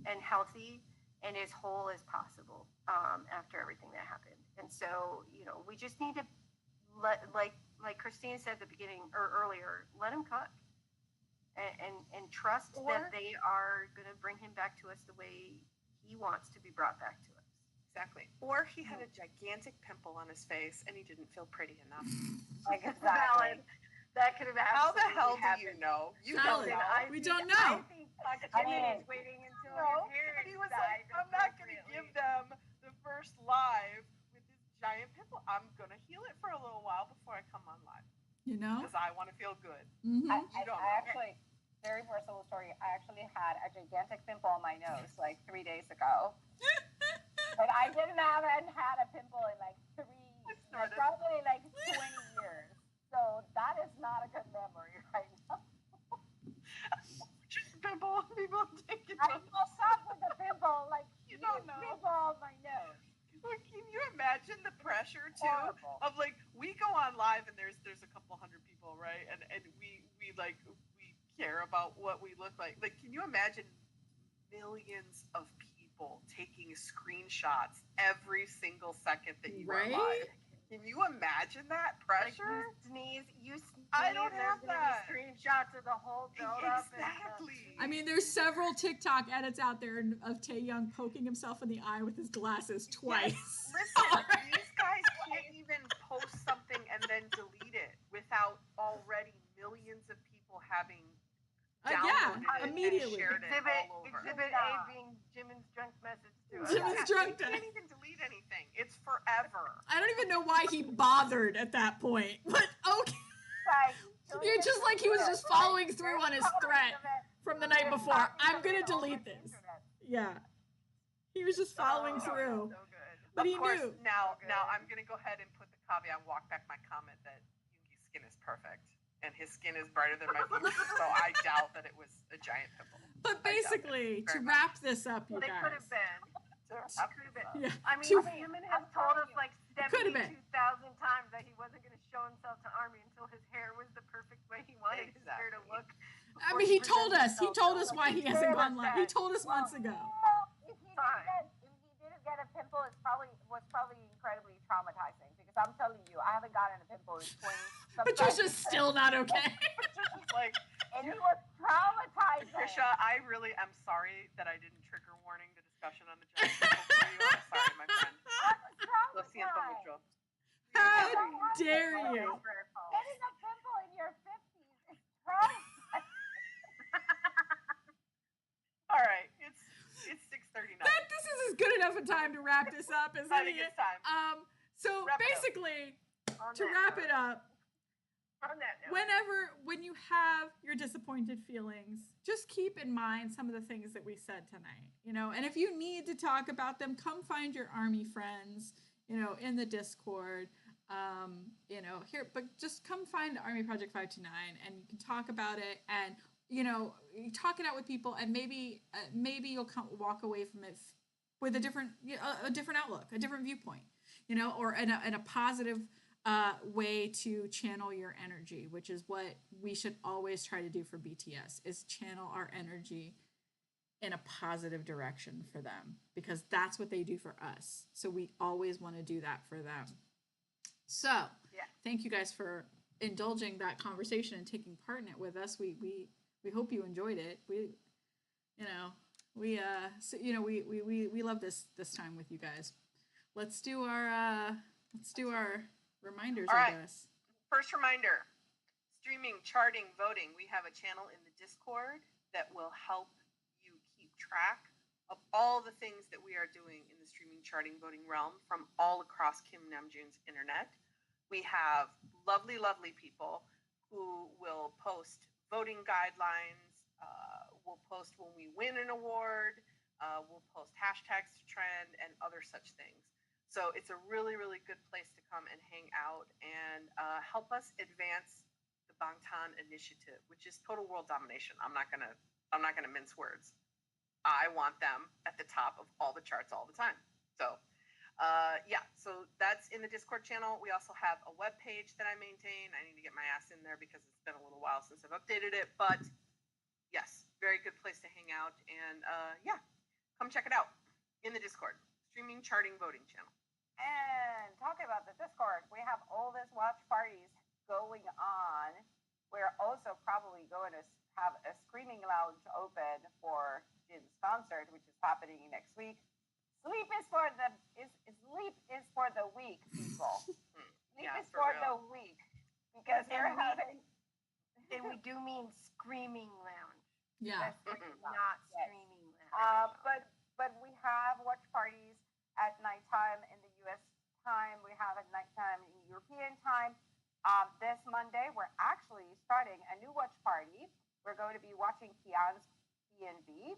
and healthy and as whole as possible after everything that happened. And so, we just need to like Christine said at the beginning or earlier, let him cook and trust that they are going to bring him back to us the way he wants to be brought back to us. Exactly. Or he had a gigantic pimple on his face and he didn't feel pretty enough. Like, exactly. That could have How the hell happened. do you know? You don't know. We don't know. I think Jimin is waiting until his hair he was like, I'm not going to give them the first live with this giant pimple. I'm going to heal it for a little while before I come on live. You know? Because I want to feel good. Mm-hmm. I actually, very personal story, I actually had a gigantic pimple on my nose like 3 days ago. But I hadn't had a pimple in like probably like 20 years. So that is not a good memory right now. Just a pimple. People take it. I woke up with a pimple, like you don't know. Pimple on my nose. Well, can you imagine the pressure too of like we go on live and there's a couple hundred people, right? And we care about what we look like. Like, can you imagine millions of people taking screenshots every single second that you are live? Can you imagine that pressure? Like you sneeze, I don't have that. Screenshots of the whole build-up. Exactly. I mean, there's several TikTok edits out there of Taehyung poking himself in the eye with his glasses twice. Yes. Listen, these guys can't even post something and then delete it without already millions of people having Immediately. And shared it all over. Exhibit A being Jimin's drunk message to us. Jimin's drunk You can't even delete anything. It's forever. I don't even know why he bothered at that point, but okay. You're just like he was just following through on his threat from the night before. I'm gonna delete this. Yeah. He was just following through. So good. But of he course, knew. Now I'm gonna go ahead and put the caveat, walk back my comment that Yoongi's skin is perfect. And his skin is brighter than my future, so I doubt that it was a giant pimple. But basically, to wrap this up, you guys. They could have been. Could have been. Yeah. I mean, Jimin has told us like 72,000 times that he wasn't going to show himself to ARMY until his hair was the perfect way he wanted his hair to look. I mean, he told us. He told us why he hasn't gone live. He told us months ago. If he didn't get a pimple, was probably incredibly traumatizing. Because I'm telling you, I haven't gotten a pimple in 20. Patricia's still not okay. Patricia's like, and he was traumatizing. Patricia, I really am sorry that I didn't trigger warning the discussion on the giant pimple for you. I'm sorry, my friend. Lo siento mucho. How dare you? Getting a pimple in your 50s is traumatizing. All right, it's 6:39. This is as good enough a time to wrap this up as any. So basically, to wrap it up, when you have your disappointed feelings, just keep in mind some of the things that we said tonight, and if you need to talk about them, come find your ARMY friends, in the Discord, here, but just come find ARMY Project 529 and you can talk about it and, you talk it out with people and maybe you'll walk away from it with a different outlook, a different viewpoint, or in a positive way to channel your energy, which is what we should always try to do for BTS, is channel our energy in a positive direction for them, because that's what they do for us. So we always want to do that for them. So thank you guys for indulging that conversation and taking part in it with us. We hope you enjoyed it. We love this time with you guys. Let's do our reminders, All right. I guess. First reminder, streaming, charting, voting. We have a channel in the Discord that will help you keep track of all the things that we are doing in the streaming, charting, voting realm from all across Kim Namjoon's internet. We have lovely, lovely people who will post voting guidelines, we'll post when we win an award, we'll post hashtags to trend and other such things. So it's a really, really good place to come and hang out and help us advance the Bangtan initiative, which is total world domination. I'm not gonna mince words. I want them at the top of all the charts all the time. So so that's in the Discord channel. We also have a web page that I maintain. I need to get my ass in there because it's been a little while since I've updated it. But yes, very good place to hang out. And come check it out in the Discord. Streaming, charting, voting channel. And talking about the Discord, we have all these watch parties going on. We're also probably going to have a screaming lounge open for Jin's concert, which is happening next week. Sleep is for the weak, people. Sleep is for the weak, because they're having. And we do mean screaming lounge. Yeah. Not streaming lounge. But we have watch parties at nighttime in the U.S. time. We have at nighttime in European time. This Monday, we're actually starting a new watch party. We're going to be watching Kian's P&B.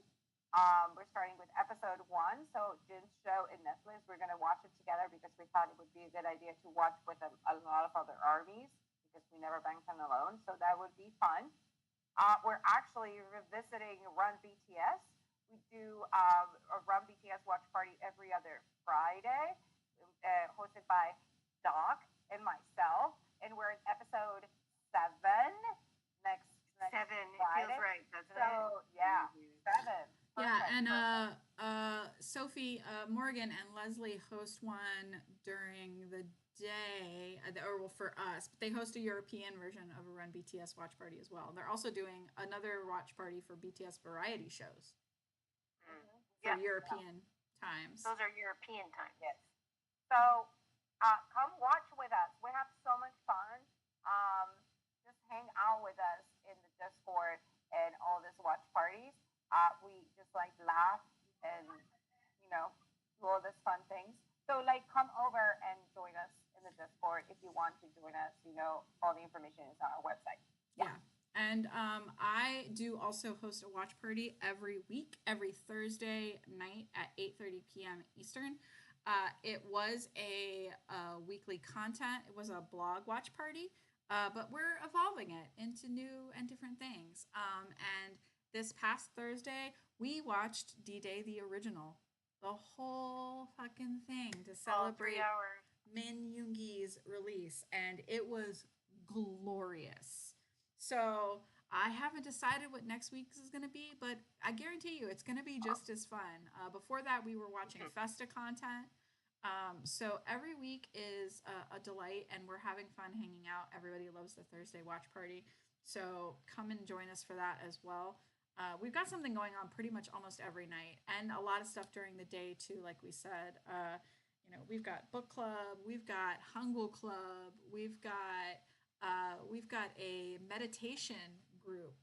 We're starting with episode 1. So Jin's show in Netflix, we're going to watch it together because we thought it would be a good idea to watch with a lot of other armies, because we never Bangtan alone. So that would be fun. We're actually revisiting Run BTS. We do a Run BTS watch party every other Friday, hosted by Doc and myself. And we're in episode 7 next 7. Friday. It feels right, doesn't it? So, yeah, 7. Yeah, Perfect. and Sophie, Morgan, and Leslie host one during the day, or for us, but they host a European version of a Run BTS watch party as well. They're also doing another watch party for BTS variety shows for European times. Those are European times. Yes. So come watch with us. We have so much fun. Just hang out with us in the Discord and all these watch parties. We just like laugh and do all these fun things. So like come over and join us in the Discord if you want to join us. All the information is on our website. Yeah. And I do also host a watch party every week, every Thursday night at 8:30 p.m. Eastern. It was a weekly content. It was a blog watch party, but we're evolving it into new and different things. And this past Thursday, we watched D-Day the original, the whole fucking thing to celebrate Min Yoongi's release, and it was glorious. So I haven't decided what next week's is going to be, but I guarantee you it's going to be just as fun. Before that, we were watching Festa content. So every week is a delight, and we're having fun hanging out. Everybody loves the Thursday watch party. So come and join us for that as well. We've got something going on pretty much almost every night, and a lot of stuff during the day too, like we said. We've got book club, we've got Hangul club, we've got a meditation group.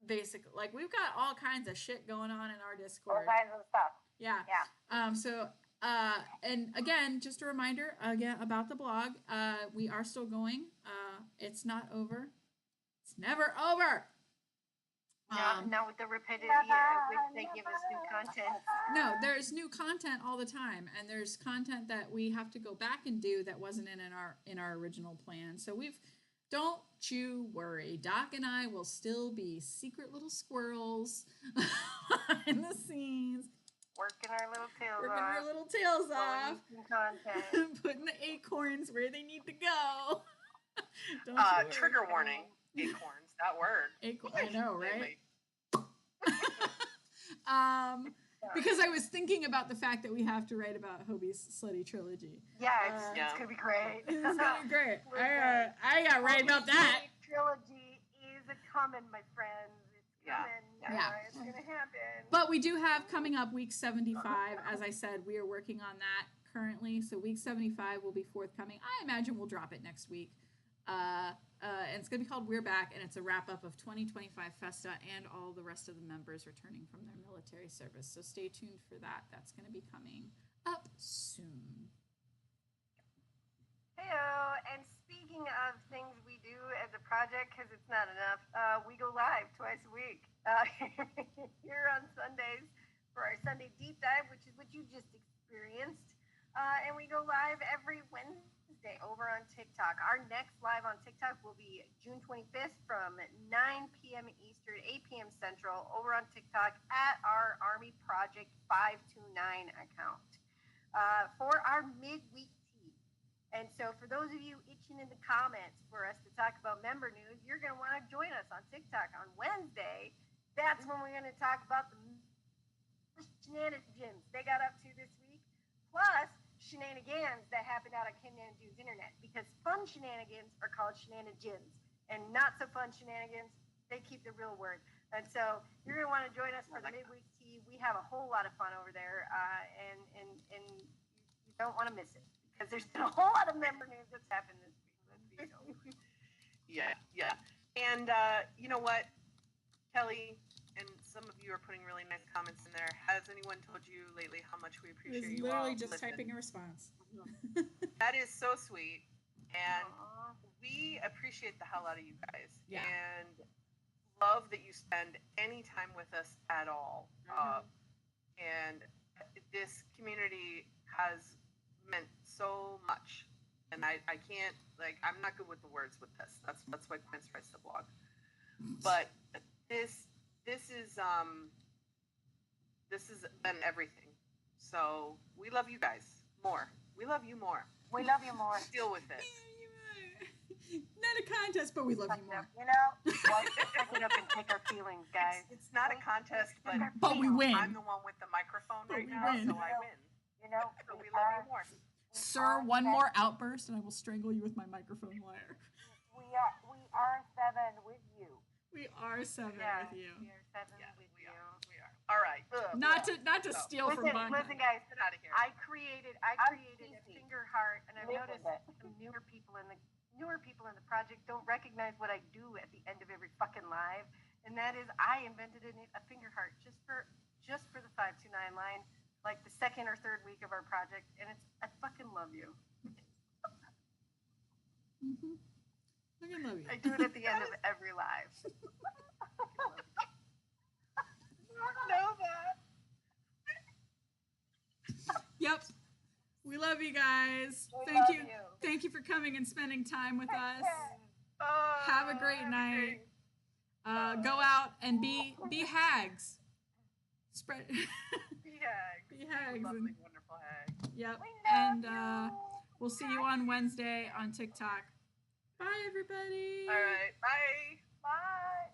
Basically, like we've got all kinds of shit going on in our Discord. All kinds of stuff. Yeah. And again, just a reminder again about the blog. We are still going. It's not over. It's never over. Not with the rapidity at which they give us new content. No, there's new content all the time, and there's content that we have to go back and do that wasn't in our original plan. So don't you worry. Doc and I will still be secret little squirrels behind the scenes. Working our little tails off. Putting the acorns where they need to go. Trigger warning. Acorns. That word. I know, right? Because I was thinking about the fact that we have to write about Hobie's Slutty trilogy. Yeah, it's gonna be great. It's gonna be great. I got right about that. Trilogy is a coming, my friends. It's coming. Yeah. It's gonna happen. But we do have coming up week 75. As I said, we are working on that currently. So week 75 will be forthcoming. I imagine we'll drop it next week. And it's going to be called We're Back, and it's a wrap-up of 2025 Festa and all the rest of the members returning from their military service. So stay tuned for that. That's going to be coming up soon. Heyo, and speaking of things we do as a project, because it's not enough, we go live twice a week here on Sundays for our Sunday Deep Dive, which is what you just experienced. And we go live every Wednesday over on TikTok. Our next live on TikTok will be June 25th from 9 p.m. Eastern, 8 p.m. Central, over on TikTok at our Army Project 529 account for our midweek tea. And so for those of you itching in the comments for us to talk about member news, you're going to want to join us on TikTok on Wednesday. That's when we're going to talk about the shenanigans they got up to this week, plus shenanigans that happened out on Kim Namjoon's internet, because fun shenanigans are called shenanigans, and not so fun shenanigans, they keep the real word. And so you're going to want to join us for the midweek tea. We have a whole lot of fun over there, and you don't want to miss it, because there's been a whole lot of member news that's happened this week. Yeah. And you know what, Kelly, and some of you are putting really nice comments in there. Has anyone told you lately how much we appreciate you all? Literally just typing a response. That is so sweet, and we appreciate the hell out of you guys, and love that you spend any time with us at all. And this community has meant so much, and I can't, I'm not good with the words with this. That's why Quince writes the blog. But this has been everything. So we love you guys more. We love you more. We love you more. Deal with it. Not a contest, but we love you more. Suck it up and take our feelings, guys. It's not a contest, but we win. I'm the one with the microphone right now, so I win. So we love you more. Sir, one more outburst, and I will strangle you with my microphone wire. We are 7 with you. We are 7 with you. We are 7 with you. We are. All right. Not to steal from Bonnie. Listen, guys. Get out of here. I created a finger heart, and I've noticed some newer people in the newer people in the project don't recognize what I do at the end of every fucking live, and that is I invented a finger heart just for the 529 line, like the second or third week of our project, and I fucking love you. Mm-hmm. I can love you. I do it at the end of every live. Know that. Yep. We love you guys. Thank you for coming and spending time with us. Have a great night. Go out and be hags. Spread. Be hags. Be hags. Lovely, wonderful hags. Yep. And we'll see you on Wednesday on TikTok. Bye, everybody. All right. Bye. Bye.